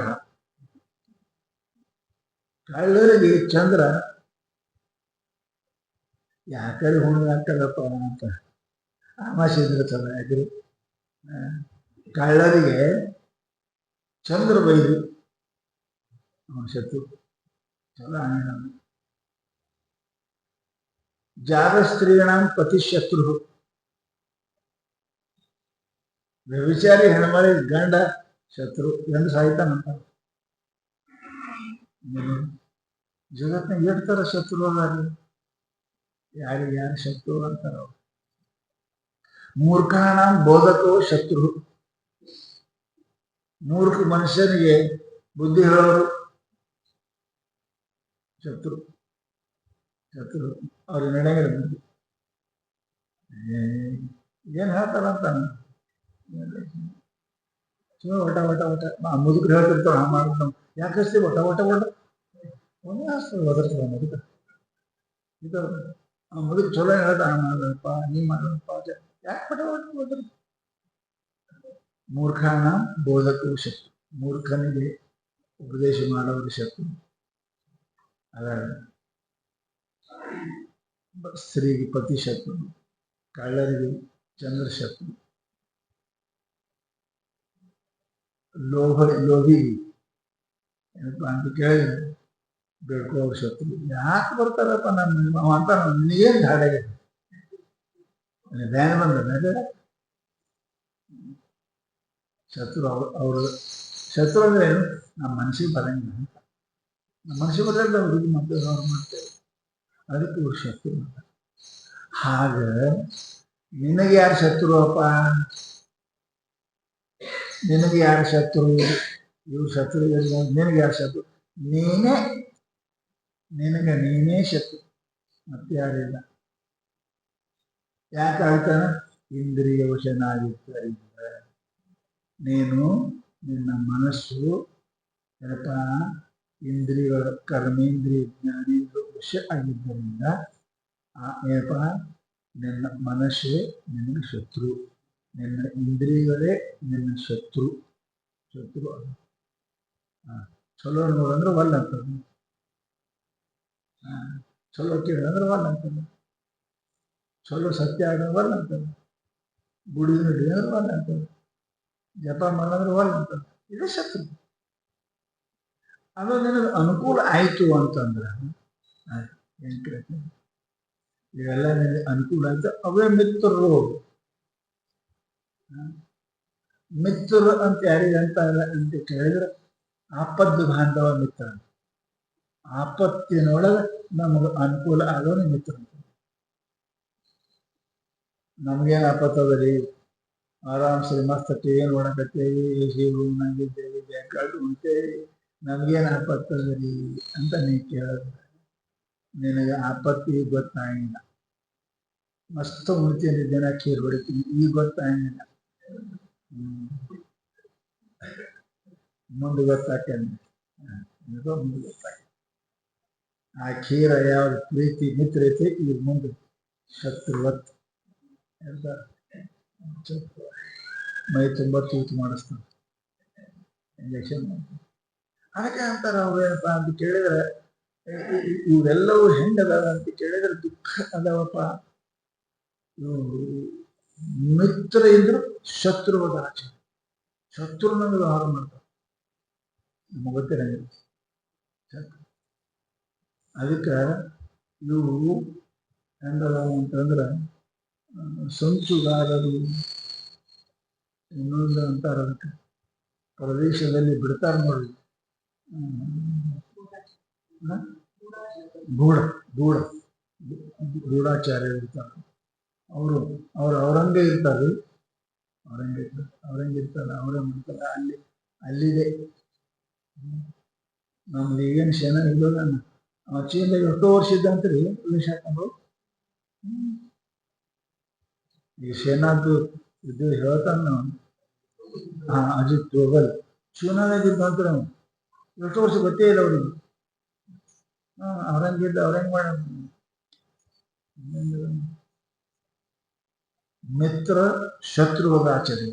ಕಳ್ಳರಿಗೆ ಚಂದ್ರ ಯಾಕಡೆ ಹುಣ್ಣು ಹಾಕದಪ್ಪ ಅಂತ ಆಮಾಶೆ ಇದ್ರೆ ಚಲ ಯಾಕ್ರಿ. ಕಳ್ಳರಿಗೆ ಚಂದ್ರ ಬೈದು ಶತ್ರು ಚಲೋ ಆಣ. ಜಾಗ ಸ್ತ್ರೀಣ ಪತಿ ಶತ್ರು. ವ್ಯಭಿಚಾರಿ ಹೆಣ್ಮರಿ ಗಂಡ ಶತ್ರು. ಗಂಡ ಸಾಯ್ತಾನಂತ. ಜಗತ್ನಾಗ ಎಷ್ಟು ಶತ್ರು ಅದಾರ, ಯಾರಿಗೆ ಯಾರು ಶತ್ರು ಅಂತಾರ. ಮೂರ್ಖಾಣ ಬೋಧಕೋ ಶತ್ರು. ಮೂರ್ಖ ಮನುಷ್ಯನಿಗೆ ಬುದ್ಧಿ ಹೇಳೋರು ಶತ್ರು. ಶತ್ರು ಅವ್ರಿಗೆ ನಡೆಯಲ್ಲ ಬುದ್ಧಿ. ಏನ್ ಹೇಳ್ತಾರಂತಾನ ಒಟ ಒಟ ಒಟ ಮುದುಕ್ರು ಹೇಳ್ತಿರ್ತಾವ ಮಾಡ್ತಾವ. ಯಾಕೆ ಹಚ್ತೀವಿ ಒಟ ಒಟ ಒಟ ಒಂದೇ ಹಚ್ತದೆ ಒದರ್ತದ ಮುದುಕ. ಮುದುಕ್ ಚಲೋ ಹೇಳ್ತಾ ಮಾಡಪ್ಪ ನೀ ಮಾಡಪ್ಪ ಯಾಕೆ ಒಟ ಒಟ ಒದರ್. ಮೂರ್ಖಾಣ ಬೋಧಕರು ಶತ್ರು. ಮೂರ್ಖನಿಗೆ ಉಪದೇಶ ಮಾಡೋರು ಶತ್ರು. ಅದ ಸ್ತ್ರೀಗೆ ಪತಿ ಶತ್ರು. ಕಳ್ಳರಿಗೆ ಚಂದ್ರ ಶತ್ರು. ಲೋಭಿ ಏನಪ್ಪ ಅಂತ ಕೇಳಿದ್ರೆ ಬೇಡ್ಕೋ ಅವ್ರ ಶತ್ರು. ಯಾಕೆ ಬರ್ತಾರಪ್ಪ ನಮ್ಮ ಅಂತ ಏನ್ ಧಾಡೆಗೆ ಧ್ಯಾನ ಬಂದ ಶತ್ರು. ಅವರು ಶತ್ರು ಅಂದ್ರೆ ಏನು? ನಮ್ಮ ಮನಸ್ಸಿಗೆ ಬರಂಗಿಲ್ಲ ಅಂತ. ನಮ್ಮ ಮನಸ್ಸಿಗೆ ಬರೋದ್ರೆ ಅವ್ರಿಗೆ ಮತ್ತೆ ಅವ್ರು ಮಾಡ್ತೇವೆ. ಅದಕ್ಕೆ ಇವ್ರು ಶತ್ರು ಅಂತ. ಹಾಗ ನಿನಗೆ ಯಾರು ಶತ್ರು ಅಪ್ಪ? ನಿನಗೆ ಯಾರು ಶತ್ರು? ಇವ್ರು ಶತ್ರು. ನಿನಗೆ ಯಾರು ಶತ್ರು? ನೀನೇ. ನೀನೇ ಶತ್ರು, ಮತ್ತೆ ಯಾರಿಲ್ಲ. ಯಾಕೆ ಆಗ್ತಾನ? ಇಂದ್ರಿಯ ವಶನಾಗಿದ್ದರಿಂದ. ನೀನು ನಿನ್ನ ಮನಸ್ಸು ಏನಪ್ಪ ಇಂದ್ರಿಯಗಳ ಕರ್ಮೇಂದ್ರಿಯ ಜ್ಞಾನೇಂದ್ರ ವಶ ಆಗಿದ್ದರಿಂದ ಏನಪ್ಪ ನಿನ್ನ ಮನಸ್ಸೇ ನಿನ್ನ ಶತ್ರು. ನಿನ್ನ ಇಂದ್ರಿಯಗಳೇ ನಿನ್ನ ಶತ್ರು. ಶತ್ರು ಚಲೋ ನೋಡಂದ್ರೆ ಒಲ್ಲ ಅಂತದ. ಚಲೋ ಕೇಳಂದ್ರೆ ಒಲ್ಲ ಅಂತದ. ಚಲೋ ಸತ್ಯ ಆದ್ರೆ ಒಲ್ಲ ಅಂತದ. ಗುಡಿ ನಡಿ ಅಂದ್ರೆ ಒಲ್ಲ ಅಂತದ. ಜಪ ಮಾಡಿದ್ರೆ ಒಲ್ಲ ಅಂತದ. ಇದೇ ಶತ್ರು. ಅದು ನಿನಗೆ ಅನುಕೂಲ ಆಯ್ತು ಅಂತಂದ್ರೆ ಏನ್ ಕೇಳ್ತೀನಿ, ಇವೆಲ್ಲ ನಿನಗೆ ಅನುಕೂಲ ಆಯ್ತು ಅವೇ ಮಿತ್ರರು. ಮಿತ್ರರು ಅಂತ ಯಾರಿಗೆ ಅಂತಾರೆ ಅಂತ ಕೇಳಿದ್ರೆ ಆಪದ್ದು ಬಾಂಧವ ಮಿತ್ರ. ಆಪತ್ತಿನೊಳಗೆ ನಮಗೆ ಅನುಕೂಲ ಆಗೋನು ಮಿತ್ರ. ನಮ್ಗೇನು ಆಪತ್ತದರಿ, ಆರಾಮ್ಸರಿ ಮಸ್ತ್ ಏನು ಒಣಕತ್ತೇವಿ, ಜೀವನಾಗಿದ್ದೇವೆ, ಬೇಕಾಡು ಉಂಟೇವಿ, ನಮ್ಗೇನು ಆಪತ್ತದರಿ ಅಂತ ನೀ ಕೇಳಿದ್ರೆ ನಿನಗೆ ಆಪತ್ತಿ ಗೊತ್ತಾಗಿಲ್ಲ. ಮಸ್ತ್ ಉಣ್ತೀನಿ, ದಿನ ಖೀರ್ ಹೊಡಿತೀನಿ, ಈಗ ಗೊತ್ತಾಗಿಲ್ಲ. ಮುಂದೆ ಗೊತ್ತಾಗ್ತೇನೆ, ಮುಂದೆ ಗೊತ್ತಾಗ. ಆ ಖೀರ ಯಾವ್ದು ಪ್ರೀತಿ ಮಿತ್ರತೆ, ಈಗ ಮುಂದೆ ಶತ್ರುವತ್ ಮೈ ತುಂಬ ತೂತು ಮಾಡಿಸ್ತಾನೆ, ಇಂಜೆಕ್ಷನ್. ಅದಕ್ಕೆ ಅಂತಾರೆ ಅವ್ರು ಏನಪ್ಪಾ ಅಂತ ಕೇಳಿದ್ರೆ, ಇವೆಲ್ಲವೂ ಹೆಂಗದಾವ ಅಂತ ಕೇಳಿದ್ರೆ ದುಃಖ ಅದಾವಪ್ಪ. ಮಿತ್ರ ಇದ್ರು ಶತ್ರುವಾದ ಆಚೆ, ಶತ್ರು ನಮಗೆ ವ್ಯವಹಾರ ಮಾಡ್ತಾರೆ, ನಮಗೆ ಗೊತ್ತಿರಂಗಿಲ್ಲ. ಅದಕ್ಕೆ ಇವು ಹೆಂಗದಾವ ಅಂತಂದ್ರೆ ಸಂಚುಗಾರರು ಇನ್ನೊಂದು ಅಂತಾರ, ಅದಕ್ಕೆ ಪ್ರದೇಶದಲ್ಲಿ ಬಿಡ್ತಾರೆ ನೋಡಿ, ಗೂಢಾಚಾರ್ಯ ಇರ್ತಾರೆ. ಅವರಂಗೆ ಇರ್ತಾರೆ, ಅವರೇ ಮಾಡ್ತಾರೆ. ಅಲ್ಲಿದೆ ನಮ್ದು ಈಗೇನು ಶನ ಇಲ್ಲದ ಚೀನಾಗ ಎಷ್ಟೋ ವರ್ಷ ಇದ್ದಂತ್ರಿ ವಿಷ ಹಾಕೊಂಡು. ಈ ಸೇನಾದ್ದು ಇದು ಹೇಳ್ತಾನ ಅಜಿತ್ ದೋವಲ್, ಚೀನಾದಾಗಿದ್ದಂತ್ರ ಎಷ್ಟೋ ವರ್ಷ ಗೊತ್ತೇ ಇಲ್ಲ ಅವ್ರಿಗೆ. ಅವ್ರಂಗಿದ್ದ ಅವ್ರಂಗ್ ಮಾಡ. ಮಿತ್ರ ಶತ್ರುವಾದ ಆಚರಣೆ,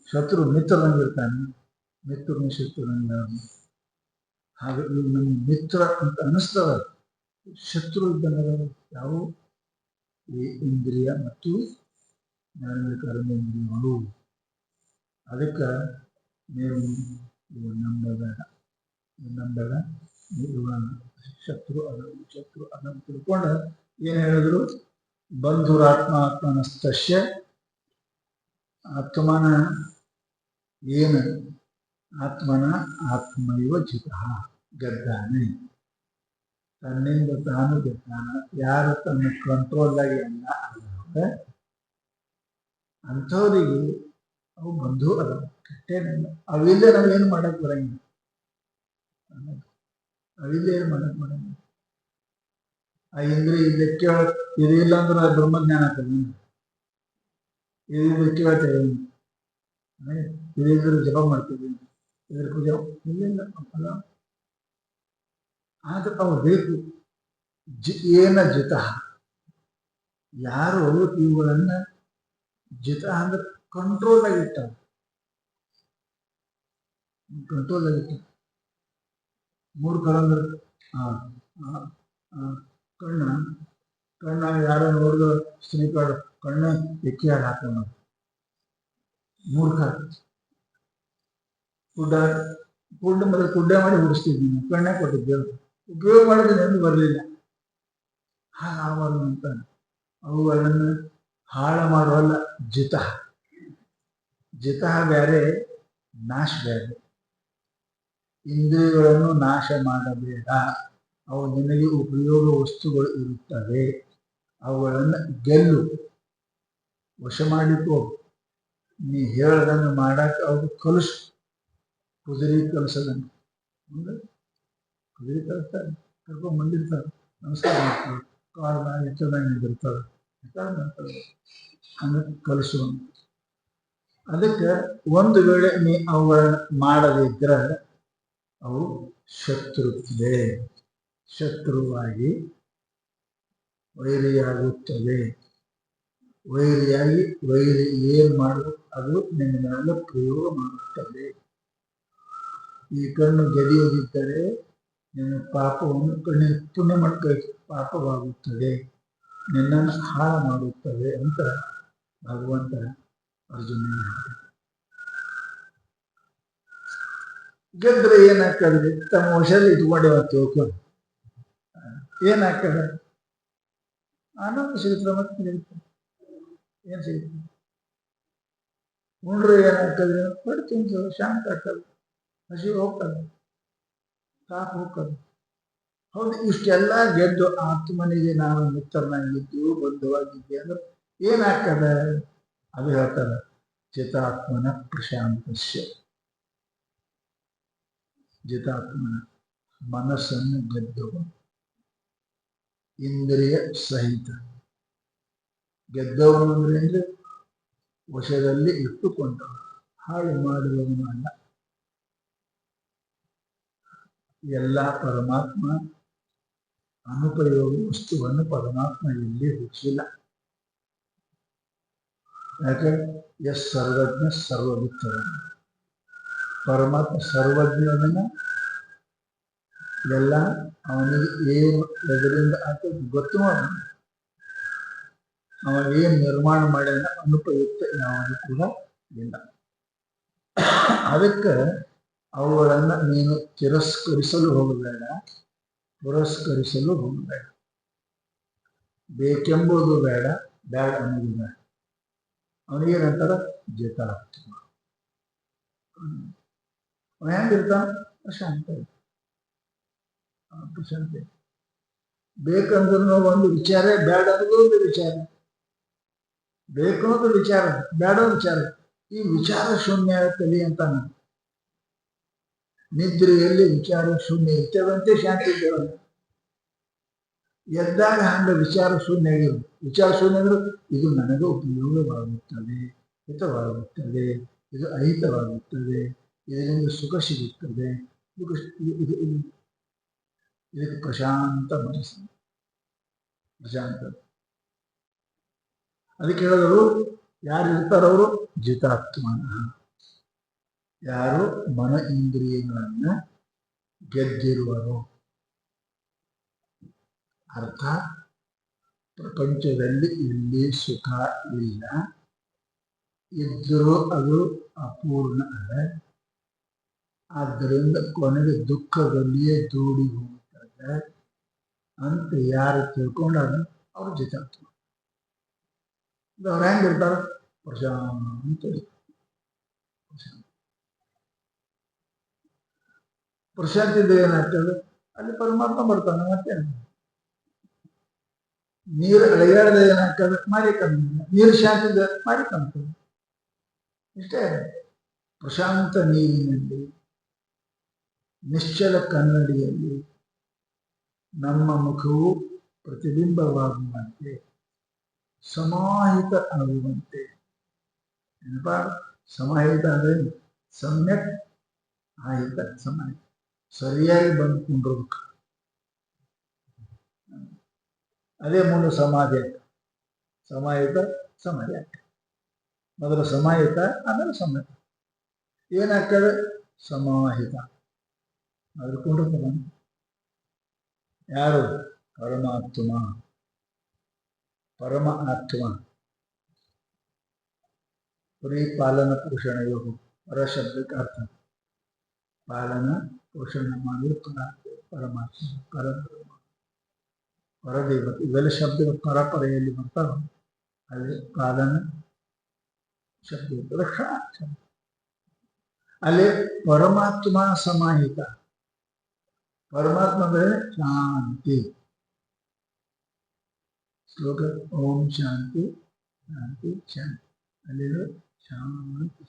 ಶತ್ರು ಮಿತ್ರನಂಗಿರ್ತಾನೆ, ಮಿತ್ರನ ಶತ್ರುನಂಗ. ಹಾಗೆ ಇವು ನಮ್ಗೆ ಮಿತ್ರ ಅಂತ ಅನಿಸ್ತದ, ಶತ್ರು ಇದ್ದಂಗ ಯಾವ ಈ ಇಂದ್ರಿಯ ಮತ್ತು ಕರ್ಮೇಂದ್ರಿಯಗಳು. ಅದಕ್ಕೆ ನೀವು ನಂಬಬೇಡ, ಶತ್ರು ಅದನ್ನು ತಿಳ್ಕೊಂಡ ಏನ್ ಹೇಳಿದ್ರು, ಬಂಧುರಾತ್ಮಾತ್ಮನಸ್ತಸ್ಯ, ಆತ್ಮನ ಏನು ಆತ್ಮನ ಆತ್ಮೈವ ಜಿತಃ, ಗೆದ್ದಾನೆ, ತನ್ನಿಂದ ತಾನು ಗೆದ್ದಾನ. ಯಾರು ತನ್ನ ಕಂಟ್ರೋಲ್ದಾಗಿ ಅಲ್ಲ ಅಂಥವ್ರಿಗೆ ಅವು ಬಂಧು ಅದ, ಕೆಟ್ಟೇನಲ್ಲ. ಅವಿಲ್ಲದೆ ನಾವೇನು ಮಾಡಕ್ ಬರಂಗಿಲ್ಲ, ಅವಿಲ್ಲದೆ ಏನು ಮಾಡಕ್ ಬರಂಗಿಲ್ಲ. ಆ ಇಂದ್ರಿಯ ಇದಕ್ಕೆ ಇದು ಇಲ್ಲ ಅಂದ್ರೆ ಬ್ರಹ್ಮಜ್ಞಾನ ಆಗ್ತದೆ. ಇದು ಕೇಳ್ತೇವೆ, ಇದ್ರ ಜಪ ಮಾಡ್ತೀವಿ, ಇದ್ರ ಪೂಜೆ ಇಲ್ಲ ಅಲ್ಲ. ಆದ್ರೆ ಅವು ಬೇಕು. ಏನ ಜಿತ, ಯಾರು ಇವುಗಳನ್ನ ಜಿತ ಅಂದ್ರೆ ಕಂಟ್ರೋಲ್ ಆಗಿರ್ತಾವ, ಕಂಟ್ರೋಲ್ ಆಗಿರ್ತಾವ. ಮೂರ್ಖರಂದ್ರೆ ಕಣ್ಣ ಯಾರೋ ನೋಡಿದ ಶ್ರೀಪಾದ ಕಣ್ಣ ಎಕ್ಕಿಯಾಗ ಹಾಕೋಣ, ಮೂರ್ಖ. ಕುಡ್ಡ ಮತ್ತೆ ಕುಡ್ಡೆ ಮಾಡಿ ಹುಡಿಸ್ತಿದ್ದೀನಿ, ಕಣ್ಣೆ ಕೊಟ್ಟಿದ್ದೇವೆ, ಉಪಯೋಗ ಮಾಡೋದು ಎಂದು ಬರಲಿಲ್ಲ. ಹಾಗಾಗಬಾರ್ದು ಅಂತ ಅವುಗಳನ್ನು ಹಾಳ ಮಾಡುವಲ್ಲ ಜಿತ. ಜಿತ ಬೇರೆ, ನಾಶ ಬೇರೆ. ಇಂದ್ರಿಯಗಳನ್ನು ನಾಶ ಮಾಡಬೇಡ, ಅವು ನಿನಗೆ ಉಪಯೋಗ ವಸ್ತುಗಳು ಇರುತ್ತವೆ, ಅವುಗಳನ್ನು ಗೆಲ್ಲು, ವಶ ಮಾಡಿಕೋ. ನೀ ಹೇಳದನ್ನು ಮಾಡಕ್ಕೆ ಅವ್ರು ಕಲಿಸು, ಕುದುರೆ ಕಲಿಸೋದನ್ನು. ಕುದುರೆ ಕಲಿಸ್ತಾರೆ, ಕರ್ಕೊಂಡು ಬಂದಿರ್ತಾರೆ, ನಮಸ್ಕಾರ ಮಾಡ್ತಾರೆ, ಕಾಲ ಎಚ್ಚರದಾಗ ನಿಂತಿರ್ತಾರೆ, ಅಂದ್ರೆ ಕಲಿಸುವ. ಅದಕ್ಕೆ ಒಂದು ವೇಳೆ ನೀ ಅವುಗಳನ್ನ ಮಾಡದಿದ್ರೆ ಅವು ಶತ್ರುವಾಗಿ ವೈರಿಯಾಗುತ್ತವೆ. ವೈರಿ ಏನ್ ಮಾಡುದು ಅದು ನಿನ್ನ ಮೇಲೆ ಪ್ರಯೋಗ ಮಾಡುತ್ತದೆ. ಈ ಕಣ್ಣು ಗೆದಿಯದಿದ್ದರೆ ನಿನ್ನ ಪಾಪವನ್ನು ಕಣ್ಣಿನ ಪುಣ್ಯ ಮಾಡ್ಕೊಳ್ಳಿ, ಪಾಪವಾಗುತ್ತದೆ, ನಿನ್ನನ್ನು ಹಾಳು ಮಾಡುತ್ತದೆ ಅಂತ ಭಗವಂತ ಅರ್ಜುನ. ಗೆದ್ರೆ ಏನಾಗ್ತದೆ, ತಮ್ಮ ವಶದಲ್ಲಿ ಇಟ್ಕೊಂಡೇವತ್ತು ಏನಾಗ್ತದೆ, ಆನಂದ ಸಿಗುತ್ತದೆ. ಮತ್ತೆ ಏನ್ ಸಿಗುತ್ತೆ? ಉಂಡ್ರೆ ಏನಾಗ್ತದೆ, ಹೊಟ್ಟೆ ತಿನ್ಸೋದು, ಶಾಂತ ಆಗ್ತದೆ, ಹಸಿವು ಹೋಗ್ತದೆ, ಸಾಕು ಹೋಗ್ತದೆ. ಹೌದು, ಇಷ್ಟೆಲ್ಲ ಗೆದ್ದು ಆತ್ಮನಿಗೆ ನಾನು ಮಿತ್ರನಾಗಿದ್ದು ಬದ್ಧವಾಗಿದ್ದೆ ಅಂದ್ರೆ ಏನಾಗ್ತದೆ? ಅದು ಹೇಳ್ತದೆ, ಚಿತಾತ್ಮನ ಪ್ರಶಾಂತಸ್ಯ. ಜಿತಾತ್ಮನ ಮನಸ್ಸನ್ನು ಗೆದ್ದವ, ಇಂದ್ರಿಯ ಸಹಿತ. ಗೆದ್ದವನು ಅಂದ್ರೆ ವಶದಲ್ಲಿ ಇಟ್ಟುಕೊಂಡವ, ಹಾಳು ಮಾಡುವವನು ಅಲ್ಲ. ಎಲ್ಲ ಪರಮಾತ್ಮ ಅನುಪಯೋಗ ವಸ್ತುವನ್ನು ಪರಮಾತ್ಮ ಎಲ್ಲಿ ಹುಟ್ಟಿಸಿಲ್ಲ. ಯಾಕೆ? ಎಸ್ ಸರ್ವಜ್ಞ ಸರ್ವವಿತ್ತದ. ಪರಮಾತ್ಮ ಸರ್ವಜ್ಞನ ಎಲ್ಲ ಅವನಿಗೆ ಏನು ಎದರಿಂದ ಆಗ್ತದೆ ಗೊತ್ತು. ಅವ ಏನು ನಿರ್ಮಾಣ ಮಾಡ್ಯಾನ ಅನುಪಯುಕ್ತ ಯಾವುದು ಕೂಡ ಇಲ್ಲ. ಅದಕ್ಕೆ ಅವುಗಳನ್ನ ನೀನು ತಿರಸ್ಕರಿಸಲು ಹೋಗಬೇಡ, ಪುರಸ್ಕರಿಸಲು ಹೋಗಬೇಡ. ಬೇಕೆಂಬುದು ಬೇಡ, ಬೇಡ ಅನ್ನೋದು ಬೇಡ. ಅವನಿಗೇನಂತಾರ? ಜಿತಾತ್ಮ. ಅವ ಹೆಂಗಿರ್ತಾನ? ಪ್ರಶಾಂತ. ಪ್ರಶಾಂತಿ. ಬೇಕಂದ್ರೂ ಒಂದು ವಿಚಾರ, ಬೇಡ ಅನ್ನೋದು ಒಂದು ವಿಚಾರ. ಬೇಕು ಅನ್ನೋದು ವಿಚಾರ, ಬೇಡ ವಿಚಾರ. ಈ ವಿಚಾರ ಶೂನ್ಯ ತಲೆ ಅಂತ. ನಿದ್ರೆಯಲ್ಲಿ ವಿಚಾರ ಶೂನ್ಯ ಇರ್ತೇವಂತೆ, ಶಾಂತಿ ಇದ್ದೇವಲ್ಲ. ಎದ್ದಾಗ ಹಂಗ ವಿಚಾರ ಶೂನ್ಯ ಆಗಿರು. ವಿಚಾರ ಶೂನ್ಯ ಅಂದ್ರೆ ಇದು ನನಗೆ ಉಪಯೋಗವಾಗುತ್ತದೆ, ಹಿತವಾಗುತ್ತದೆ, ಇದು ಅಹಿತವಾಗುತ್ತದೆ, ಇದರಿಂದ ಸುಖ ಸಿಗುತ್ತದೆ, ಇದಕ್ಕೆ ಪ್ರಶಾಂತ ಮನಸ್ಸು, ಪ್ರಶಾಂತ. ಅದಕ್ಕೆ ಹೇಳಿದ್ರು, ಯಾರು ಇರ್ತಾರವರು ಜಿತಾತ್ಮನ, ಯಾರು ಮನ ಇಂದ್ರಿಯಗಳನ್ನ ಗೆದ್ದಿರುವರು. ಅರ್ಥಾತ್ ಪ್ರಪಂಚದಲ್ಲಿ ಇಲ್ಲಿ ಸುಖ ಇಲ್ಲ, ಇದ್ದರೂ ಅದು ಅಪೂರ್ಣ ಅಲ್ಲ. ಆದ್ದರಿಂದ ಕೊನೆಗೆ ದುಃಖದಲ್ಲಿಯೇ ದೂಡಿ ಹೋಗ್ತಾರೆ ಅಂತ ಯಾರು ತಿಳ್ಕೊಂಡಾಗ ಅವ್ರು ಜಿತಾತ್ಮ. ಅವ್ರು ಹೆಂಗಿರ್ತಾರ? ಪ್ರಶಾಂತ. ಪ್ರಶಾಂತಿಯಿಂದ ಏನಾಗ್ತದೆ? ಅಲ್ಲಿ ಪರಮಾತ್ಮ ಬರ್ತಾನೆ. ಮತ್ತೆ ನೀರು ಅಳೆಯಾಡದ ಏನಾಗ್ತದೆ? ಮಾರಿಕಂತ. ನೀರು ಶಾಂತಿಯಿಂದ ಮಾರಿಕಂತದೆ. ಇಷ್ಟೇ. ಪ್ರಶಾಂತ ನೀರಿನಲ್ಲಿ, ನಿಶ್ಚಲ ಕನ್ನಡಿಯಲ್ಲಿ ನಮ್ಮ ಮುಖವು ಪ್ರತಿಬಿಂಬವಾಗುವಂತೆ, ಸಮಾಹಿತ ಆಗುವಂತೆ. ಏನಪ್ಪಾ ಸಮಾಹಿತ ಅಂದ್ರೆ? ಸಮ್ಯಕ್ ಆಹಿತ ಸಮಾಹಿತ, ಸರಿಯಾಗಿ ಬಂದು ಕುಂಡ್ರಬೇಕು. ಅದೇ ಮುಂದೆ ಸಮಾಧಿ. ಸಮಾಹಿತ ಸಮಾಧಿ ಆಗ್ತದೆ. ಮೊದಲು ಸಮಾಹಿತ, ಆಮೇಲೆ ಸಮಾಹಿತ. ಏನಾಗ್ತದೆ? ಸಮಾಹಿತ. ಅದ್ರ ಕುಂಡ್ರಬೇಕು. ಯಾರು? ಪರಮಾತ್ಮ. ಪರಮ ಆತ್ಮ. ಪರಿಪಾಲನ ಪೋಷಣ ಯೋಗ. ಪರ ಶಬ್ದಕ್ಕೆ ಅರ್ಥ ಪಾಲನ ಪೋಷಣ ಮಾಡಲು ಪರಮಾತ್ಮ, ಪರಬ್ರಹ್ಮ, ಪರದೇವತೆ. ಇವೆಲ್ಲ ಶಬ್ದಗಳು ಪರಪರೆಯಲ್ಲಿ ಬರ್ತಾವ. ಅಲ್ಲಿ ಪಾಲನ ಶಬ್ದ ರಕ್ಷಣಾ ಶಬ್ದ. ಅಲ್ಲಿ ಪರಮಾತ್ಮ ಸಮಾಹಿತ. ಪರಮಾತ್ಮ ಅಂದರೆ ಶಾಂತಿ. ಶ್ಲೋಕ ಓಂ ಶಾಂತಿ ಶಾಂತಿ ಶಾಂತಿ. ಅಲ್ಲಿ ಶಾಂತಿ.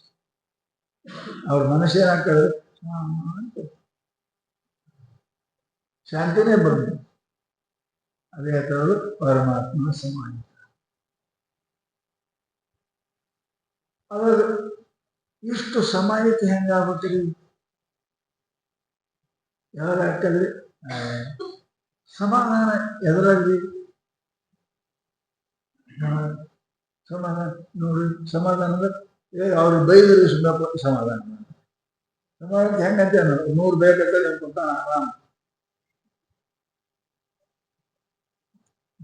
ಅವ್ರ ಮನಸ್ಸೇನಾಗ್ತದೆ? ಶಾಂತಿ. ಶಾಂತಿನೇ ಬರ್ತದೆ. ಅದೇ ಹೇಳ್ತಾರೆ ಪರಮಾತ್ಮ ಸಮಾಹಿತ. ಅವಾಗ ಇಷ್ಟು ಸಮಾಹಿತ ಹೆಂಗಾಗ್ಬೇಕ್ರಿ? ಯಾವಾಗ ಆಗ್ತದ್ರಿ? ಸಮಾಧಾನ ಎದುರಾಗ್ರಿ? ಸಮಾಧಾನ ನೋಡ್ರಿ. ಸಮಾಧಾನ ಅಂದ್ರೆ ಅವ್ರಿಗೆ ಬೈದ್ರಿ ಸುಮ್ಮನೆ ಸಮಾಧಾನ. ಸಮಾಧಾನ ಹೆಂಗಂತೆ 100 ಬೇಕಂತೇಳಿ ಅನ್ಕೊಂತ ಆರಾಮ್.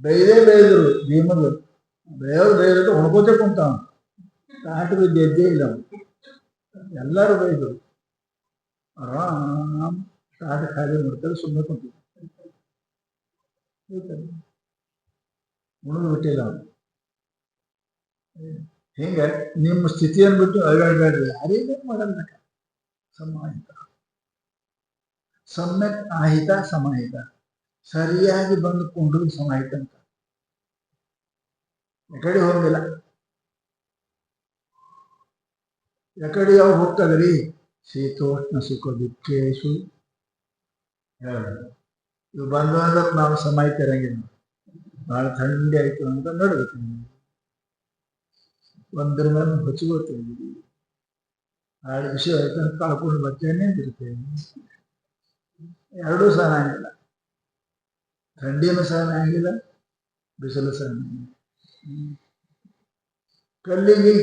ಬೈದ್ರು ಭೀಮದು. ಬೈದ್ರು ಹೊಡ್ಕೋತೆ ಕುಂತಾವ. ತಾಟು ಗೆದ್ದೇ ಇಲ್ಲ. ಎಲ್ಲರೂ ಬೈದ್ರು. ಆರಾಮ್ ತಾಟ ಖಾಲಿ ಮಾಡ್ತಾರೆ, ಸುಮ್ಮನೆ ಕುಂತ. ಉಳಿದು ಬಿಟ್ಟಿಲ್ಲ ಅವನು. ಹಿಂಗೆ ನಿಮ್ಮ ಸ್ಥಿತಿಯನ್ನು ಬಿಟ್ಟು ಅಳ್ಳಾಡ್ಬೇಡ್ರಿ, ಯಾರಿಗೂ ಮಾಡಲ್ಲ. ಸಮಾಹಿತ, ಸಮ್ಯಕ್ ಆಹಿತ ಸಮಾಹಿತ, ಸರಿಯಾಗಿ ಬಂದು ಕೊಂಡ್ರು ಸಮಾಹಿತ ಅಂತ. ಎಕಡೆ ಹೋಗಿಲ್ಲ, ಎಕಡೆ ಯಾವ ಹೋಗ್ತದ್ರಿ? ಶೀತೋಷ್ಣ ಸುಖ ದುಃಖೇಶು ಇವು ಬಂದು ಅಂದ್ರೆ ನಾವು ಸಮಾಹಿತ ಇರಂಗಿಲ್ಲ. ಬಹಳ ಥಂಡಿ ಆಯ್ತು ಅಂತ ನೋಡ್ಬೇಕು, ಒಂದ್ರ ಮೇಲೆ ಹೊಚ್ಕೋತೇವೆ, ಭಾಳ ವಿಷಯ ಆಯ್ತು ಅಂತ ಕಾಳ್ಕೊಂಡು ಬರ್ತೇನೆ ನಿಂತಿರ್ತೇವೆ. ಎರಡೂ ಸಹನ ಆಗಿಲ್ಲ, ಥಂಡಿನೂ ಸಹನ ಆಗಿಲ್ಲ, ಬಿಸಿಲು ಸಹನ ಆಗಿಲ್ಲ. ಕಲ್ಲಿಗೆ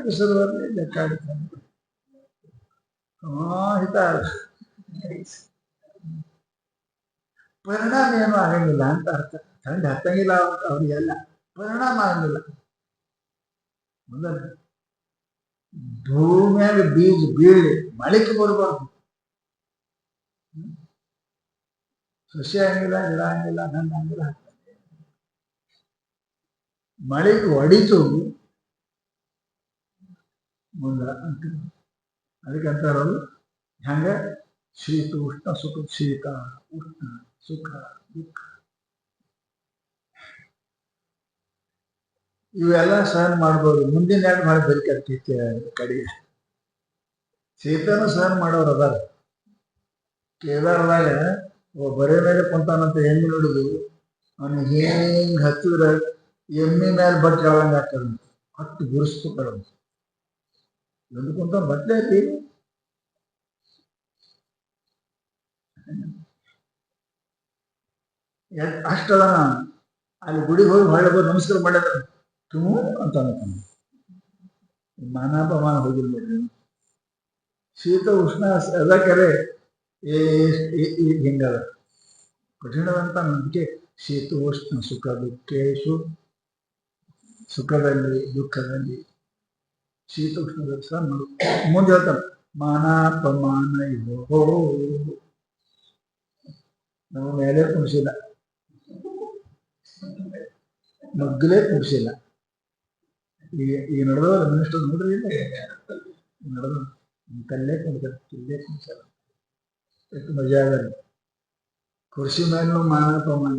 ಬಿಸಿಲು ಬರಲಿ ಲೆಕ್ಕಾಡ್ತಾನೆ ಹಿತ ಪರಿಣಾಮ ಏನು ಆಗಂಗಿಲ್ಲ ಅಂತ ಅರ್ಥ. ಥಂಡಿ ಹತ್ತಂಗಿಲ್ಲ ಅವ್ರಿಗೆಲ್ಲ ಪರಿಣಾಮ ಆಗಂಗಿಲ್ಲ. ಮೊದಲ ಭೂಮಿಯಾಗ ಬೀಜ ಬೀಳಿ ಮಳಿಕೆ ಬರಬಾರ್ದು. ಸಸ್ಯ ಹಂಗಿಲ್ಲ, ಗಿಡ ಹಂಗಿಲ್ಲ, ಹಣ್ಣು ಹಂಗಿಲ್ಲ. ಮಳಿಗೆ ಹೊಡಿತು ಮುಂದ ಅಂತ. ಅದಕ್ಕೆ ಅಂತಾರದು ಹಂಗ ಶೀತ ಉಷ್ಣ ಸುಖ, ಶೀತ ಉಷ್ಣ ಸುಖ ದುಃಖ ಇವೆಲ್ಲ ಸಹನ ಮಾಡ್ಬೋದು. ಮುಂದಿನ ಎರಡು ಮಾಡಿ ಬದುಕಿ ಕಡೆಗೆ ಶೀತನೂ ಸಹನ ಮಾಡೋರು ಅದಾರ. ಕೇದಾರದಾಗ ಬರೇ ಮೇಲೆ ಕುಂತಾನಂತ ಹೆಣ್ಣು ನೋಡುದು, ಅವನಿಗೆ ಹೆಂಗ್ ಹತ್ತಿದ್ರ ಎಮ್ಮೆ ಮೇಲೆ ಬಟ್ಟೆ ಆಳಂಗ ಆಗ್ತದಂತ, ಹತ್ತು ಗುರುಸ್ಕೊತಾರಂತ. ಒಂದು ಕುಂತ ಬಟ್ಟೆ ಐತಿ, ಅಷ್ಟದ ಅಲ್ಲಿ ಗುಡಿಗೆ ಹೋಗಿ ಹೊಳ್ಳಿ ನಮಸ್ಕಾರ ಮಾಡಿದ್ರ ತುಮು ಅಂತ ಮಾನಾಪಮಾನ ಹೋಗಿಲ್ಲ ನೋಡ್ರಿ. ಶೀತ ಉಷ್ಣ ಅದಕ್ಕರೆ ಹಿಂಗದ ಕಠಿಣದಂತ ನಂಬಿಕೆ. ಶೀತೋಷ್ಣ ಸುಖ ದುಃಖೇಶು, ಸುಖದಲ್ಲಿ ದುಃಖದಲ್ಲಿ ಶೀತ ಉಷ್ಣದಲ್ಲಿ ಸಹ ಮುಂದೆ ಹೇಳ್ತಾನೆ ಮಾನಾಪಮಾನ ಇವು ನಾವು ಮೇಲೆ ಕುಣಿಸಿಲ್ಲ, ಮಗ್ಗಲೇ ಕುಣಿಸಿಲ್ಲ. ಈಗ ನಡೆದವಲ್ಲ ಮಿನಿಸ್ಟರ್ ನೋಡ್ರಿ, ನಡೆದ ಕಲ್ಲೇ ಕುಣಿಸ್ತಾರೆ, ಕಿಲ್ಲೇ ಕುಣಿಸಲ್ಲ. ಎಷ್ಟು ಮಜಾ ಆಗಲ್ಲ. ಕೃಷಿ ಮೇಲೂ ಮಾನಾಪಮಾನ,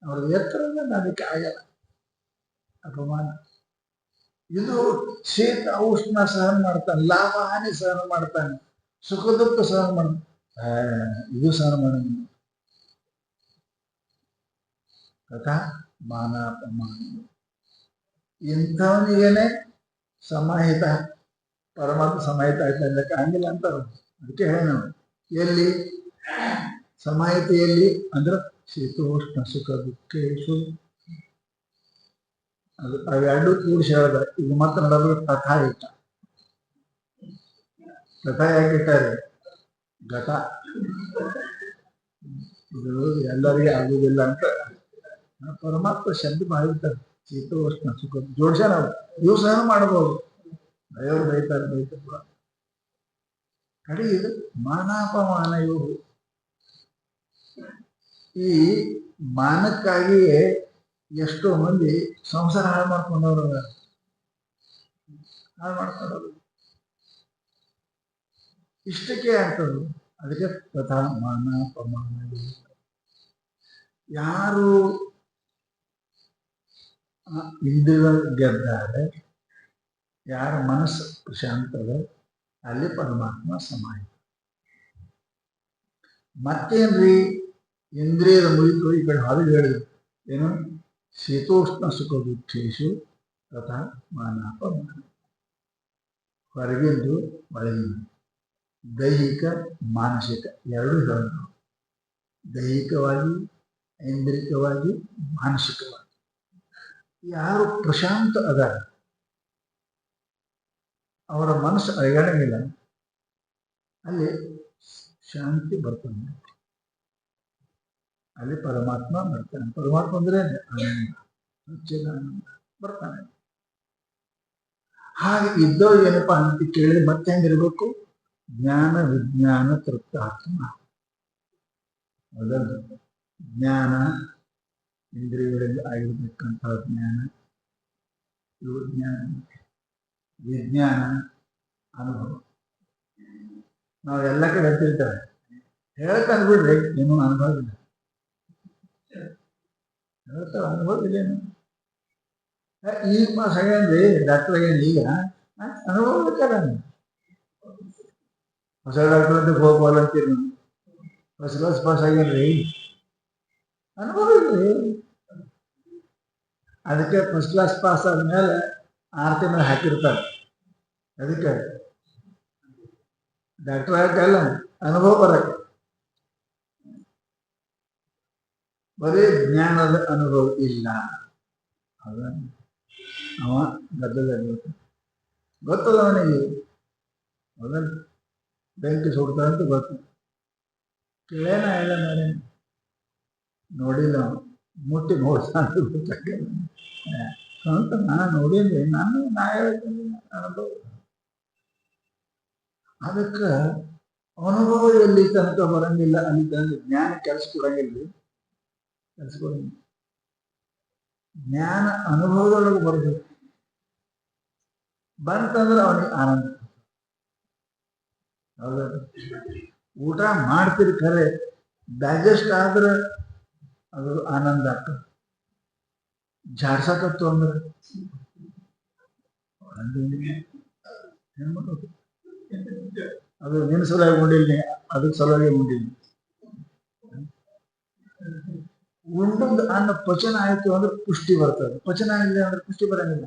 ಅವ್ರಿಗೆ ಎತ್ತರದ ಅದಕ್ಕೆ ಆಗಲ್ಲ ಅಪಮಾನ. ಇದು ಶೀತ ಉಷ್ಣ ಸಹನ ಮಾಡ್ತಾನೆ, ಲಾಭ ಹಾನಿ ಸಹನ ಮಾಡ್ತಾನೆ, ಸುಖ ದುಃಖ ಸಹನ ಮಾಡ್ತಾನೆ. ಇದು ಸಹನ ಮಾಡೋದು ತಥಾ ಮಾನಾಪಮಾನ. ಇಂಥವನಿಗೇನೆ ಸಮಾಹಿತ, ಪರಮಾತ್ಮ ಸಮಾಹಿತ ಆಯ್ತಾ ಇಲ್ಲಕ್ಕೆ ಹಂಗಿಲ್ಲ ಅಂತಾರ. ಅದಕ್ಕೆ ಹೇಳಿ ನಾವು ಎಲ್ಲಿ ಸಮಾಹಿತಿಯಲ್ಲಿ ಅಂದ್ರೆ ಶೀತೋಷ್ಣ ಸುಖ ದುಃಖೇಶು, ಅದು ಅವೆರಡು ಕೂಡಿಸಿ ಹೇಳ್ದ. ಇದು ಮತ್ತೆ ನೋಡೋದು ತಥಾ ಇಟ್ಟ. ತಥಾ ಯಾಕಿಟ್ಟಾರೆ? ಘಟ ಇದು ಎಲ್ಲರಿಗೆ ಆಗುವುದಿಲ್ಲ ಅಂತ ಪರಮಾತ್ಮ ಶಬ್ದ ಮಾಡಿರ್ತಾರೆ. ಶೀತೋಷ್ಣ ಸುಖ ಜೋಡ್ಸ ನಾವು ಇವು ಸಹ ಮಾಡಬಹುದು. ದೇವರು ಬೈತಾರೆ ಕಡೆ ಇದು ಮಾನಾಪಮಾನ. ಇವು ಈ ಮಾನಕ್ಕಾಗಿಯೇ ಎಷ್ಟೋ ಮಂದಿ ಸಂಸಾರ ಹಾಳು ಮಾಡ್ಕೊಂಡವ್ರು, ಹಾಳು ಮಾಡ್ಕೊಂಡವ್ರು ಇಷ್ಟಕ್ಕೆ ಆಗ್ತದೆ. ಅದಕ್ಕೆ ತಥಾ ಮಾನಾಪಮಾನ. ಯಾರು ಇಂದ್ರಿಯ ಗೆದ್ದಾರೆ, ಯಾರ ಮನಸ್ಸು ಪ್ರಶಾಂತದ, ಅಲ್ಲಿ ಪರಮಾತ್ಮ ಸಮಾಹಿತ. ಮತ್ತೇನ್ರಿ ಇಂದ್ರಿಯದ ಮುಗಿತು ಈ ಕಡೆ ಹಾಗೆ ಹೇಳಿದ್ರು ಏನು? ಶೀತೋಷ್ಣ ಸುಖ ದುಃಖೇಶು ತಥಾ ಮಾನಾಪಮಾನ. ಹೊರಗಿಂದು ಒಳಗಿಂದು, ದೈಹಿಕ ಮಾನಸಿಕ ಎರಡೂ ಹೇಳಿದ್ರು. ದೈಹಿಕವಾಗಿ, ಐಂದ್ರಿಕವಾಗಿ, ಮಾನಸಿಕವಾಗಿ. ಯಾರು ಪ್ರಶಾಂತ ಅದಾರ, ಅವರ ಮನಸ್ಸು ಅಳಗಾಡಂಗಿಲ್ಲ, ಅಲ್ಲಿ ಶಾಂತಿ ಬರ್ತಾನೆ, ಅಲ್ಲಿ ಪರಮಾತ್ಮ ಬರ್ತಾನೆ. ಪರಮಾತ್ಮ ಅಂದ್ರೆ ಆನಂದ, ಹೆಚ್ಚಿನ ಆನಂದ ಬರ್ತಾನೆ. ಹಾಗೆ ಇದ್ದವ್ರು ಏನಪ್ಪಾ ಅಂತ ಕೇಳಿದ್ರೆ ಮತ್ತೆ ಹೆಂಗಿರ್ಬೇಕು? ಜ್ಞಾನ ವಿಜ್ಞಾನ ತೃಪ್ತಾತ್ಮ. ಮೊದಲು ಜ್ಞಾನ ಇಂದ್ರಿಯಗಳಲ್ಲಿ ಆಗಿರತಕ್ಕಂತಹ ಜ್ಞಾನ, ಇವು ಜ್ಞಾನ. ವಿಜ್ಞಾನ ಅನುಭವ. ನಾವು ಎಲ್ಲ ಕಡೆ ಹೇಳ್ತಿರ್ತೇವೆ, ಹೇಳ್ತಾನೆ ಬಿಡ್ರಿ, ಏನೂ ಅನುಭವ ಇಲ್ಲ. ಹೇಳ್ತಾವೆ ಅನುಭವ ಇಲ್ಲೇನು. ಈಗ ಪಾಸ್ ಆಗ್ಯಾನ್ರಿ ಡಾಕ್ಟರ್ ಆಗ್ಯಾನ, ಈಗ ಅನುಭವ ಬೇಕಲ್ಲ. ಹೊಸ ಡಾಕ್ಟರ್ ಅಂತ ಹೋಗ್ಬಲ್ಲ ಅಂತೀರಿ ನಾವು. ಫಸ್ಟ್ ಕ್ಲಾಸ್ ಪಾಸ್ ಆಗ್ಯಾನ್ರಿ, ಅನುಭವ ಇಲ್ರಿ. ಅದಕ್ಕೆ ಫಸ್ಟ್ ಕ್ಲಾಸ್ ಪಾಸ್ ಆದ್ಮೇಲೆ 6 ತಿಂಗಳು ಹಾಕಿರ್ತಾರೆ. ಅದಕ್ಕೆ ಡಾಕ್ಟರ್ ಆಗಲ್ಲ, ಅನುಭವ ಬರಕ್ಕೆ. ಬರೀ ಜ್ಞಾನದ ಅನುಭವ ಇಲ್ಲ. ಅವ ಗದ್ದಲಲ್ಲಿ ಗೊತ್ತದ ಅವನಿಗೆ, ಮೊದಲು ಬೆಂಕಿ ಸುಡ್ತಾರಂತ ಗೊತ್ತು. ಕೇಳೇನ ಇಲ್ಲ ಮೇಲೆ ನೋಡಿಲ್ಲ, ಮುಟ್ಟಿ ನೋಡ್ತಾನ ಸ್ವಂತ ನಾನು ನೋಡಿದ್ರಿ, ನಾ ಹೇಳ್ತೀನಿ ಅನುಭವ. ಅದಕ್ಕೆ ಅನುಭವ ಎಲ್ಲಿ ತನಕ ಬರಂಗಿಲ್ಲ, ಅಲ್ಲಿ ತನಕ ಜ್ಞಾನ ಕೆಲಸ ಕೊಡಂಗಿಲ್ಲ. ಕೆಲಸ ಕೊಡಂಗಿಲ್ಲ. ಜ್ಞಾನ ಅನುಭವದೊಳಗೆ ಬರಬೇಕು. ಬಂತಂದ್ರೆ ಅವನಿಗೆ ಆನಂದ. ಹೌದ? ಊಟ ಮಾಡ್ತೀರಿ ಖರೆ, ಡೈಜೆಸ್ಟ್ ಆದ್ರೆ ಅದು ಆನಂದ ಆಗ್ತದೆ. ಜಾಡ್ಸಕತ್ತು ಅಂದ್ರೆ ಅದು ನಿನ್ನ ಸಲುವಾಗಿ ಉಂಡಿಲ್ಲ, ಅದಕ್ಕೆ ಸಲುವಾಗಿ ಉಂಡಿಲ್ಲ. ಉಂಡದ ಅನ್ನ ಪಚನ ಆಯ್ತು ಅಂದ್ರೆ ಪುಷ್ಟಿ ಬರ್ತದೆ, ಪಚನ ಇಲ್ಲ ಅಂದ್ರೆ ಪುಷ್ಟಿ ಬರಂಗಿಲ್ಲ.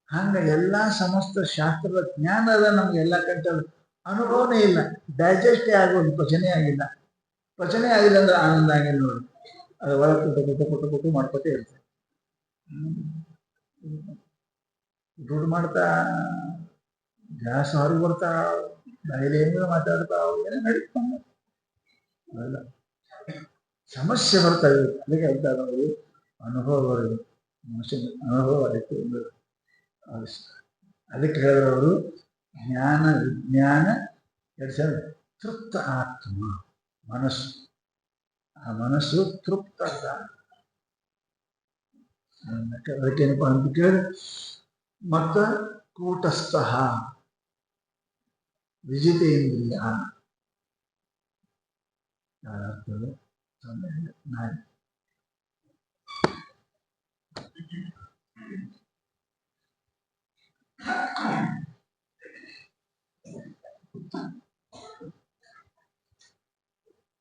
ಹಂಗ ಎಲ್ಲಾ ಸಮಸ್ತ ಶಾಸ್ತ್ರದ ಜ್ಞಾನ ಅದ ನಮ್ಗೆ ಎಲ್ಲ ಕಂಟಲ್ಲಿ, ಅನುಭವನೇ ಇಲ್ಲ, ಡೈಜೆಸ್ಟೇ ಆಗೋದು, ಪಚನೆ ಆಗಿಲ್ಲ. ಪಚನೆ ಆಗಿಲ್ಲ ಅಂದ್ರೆ ಆನಂದ ಆಗಿಲ್ಲ ನೋಡಿ. ಅದು ಒಳಗೆ ಕೊಟ್ಟು ಮಾಡ್ಕೊತೇ ಇರ್ತದೆ. ದುಡ್ಡು ಮಾಡ್ತಾ ಗ್ಯಾಸ್ ಹೊರಗೆ ಬರ್ತಾ ಬಾಯಿಲೆ ಏನಾದ್ರು ಮಾತಾಡ್ತಾ ಏನೋ ನಡೀತಾನೆ, ಅಲ್ಲ ಸಮಸ್ಯೆ ಬರ್ತಾ ಇದೆ. ಅದಕ್ಕೆ ಹೇಳ್ತಾ ಇರೋದು ಅನುಭವ ಬರೋದು, ಮನುಷ್ಯನ ಅನುಭವ ಆಯ್ತು ಒಂದು ಅವಶ್ಯ. ಅದಕ್ಕೆ ಹೇಳಿದವರು ಜ್ಞಾನ ವಿಜ್ಞಾನ ತೃಪ್ತ ಆತ್ಮ ಮನಸ್ಸು. ಆ ಮನಸ್ಸು ತೃಪ್ತ. ಅದಕ್ಕೇನಪ್ಪ ಅಂತ ಕೇಳಿ, ಮತ್ತ ಕೂಟಸ್ಥ ವಿಜಿತೇಂದ್ರಿಯ ಯಾರಾಗ್ತದೆ ನಾಯಿ.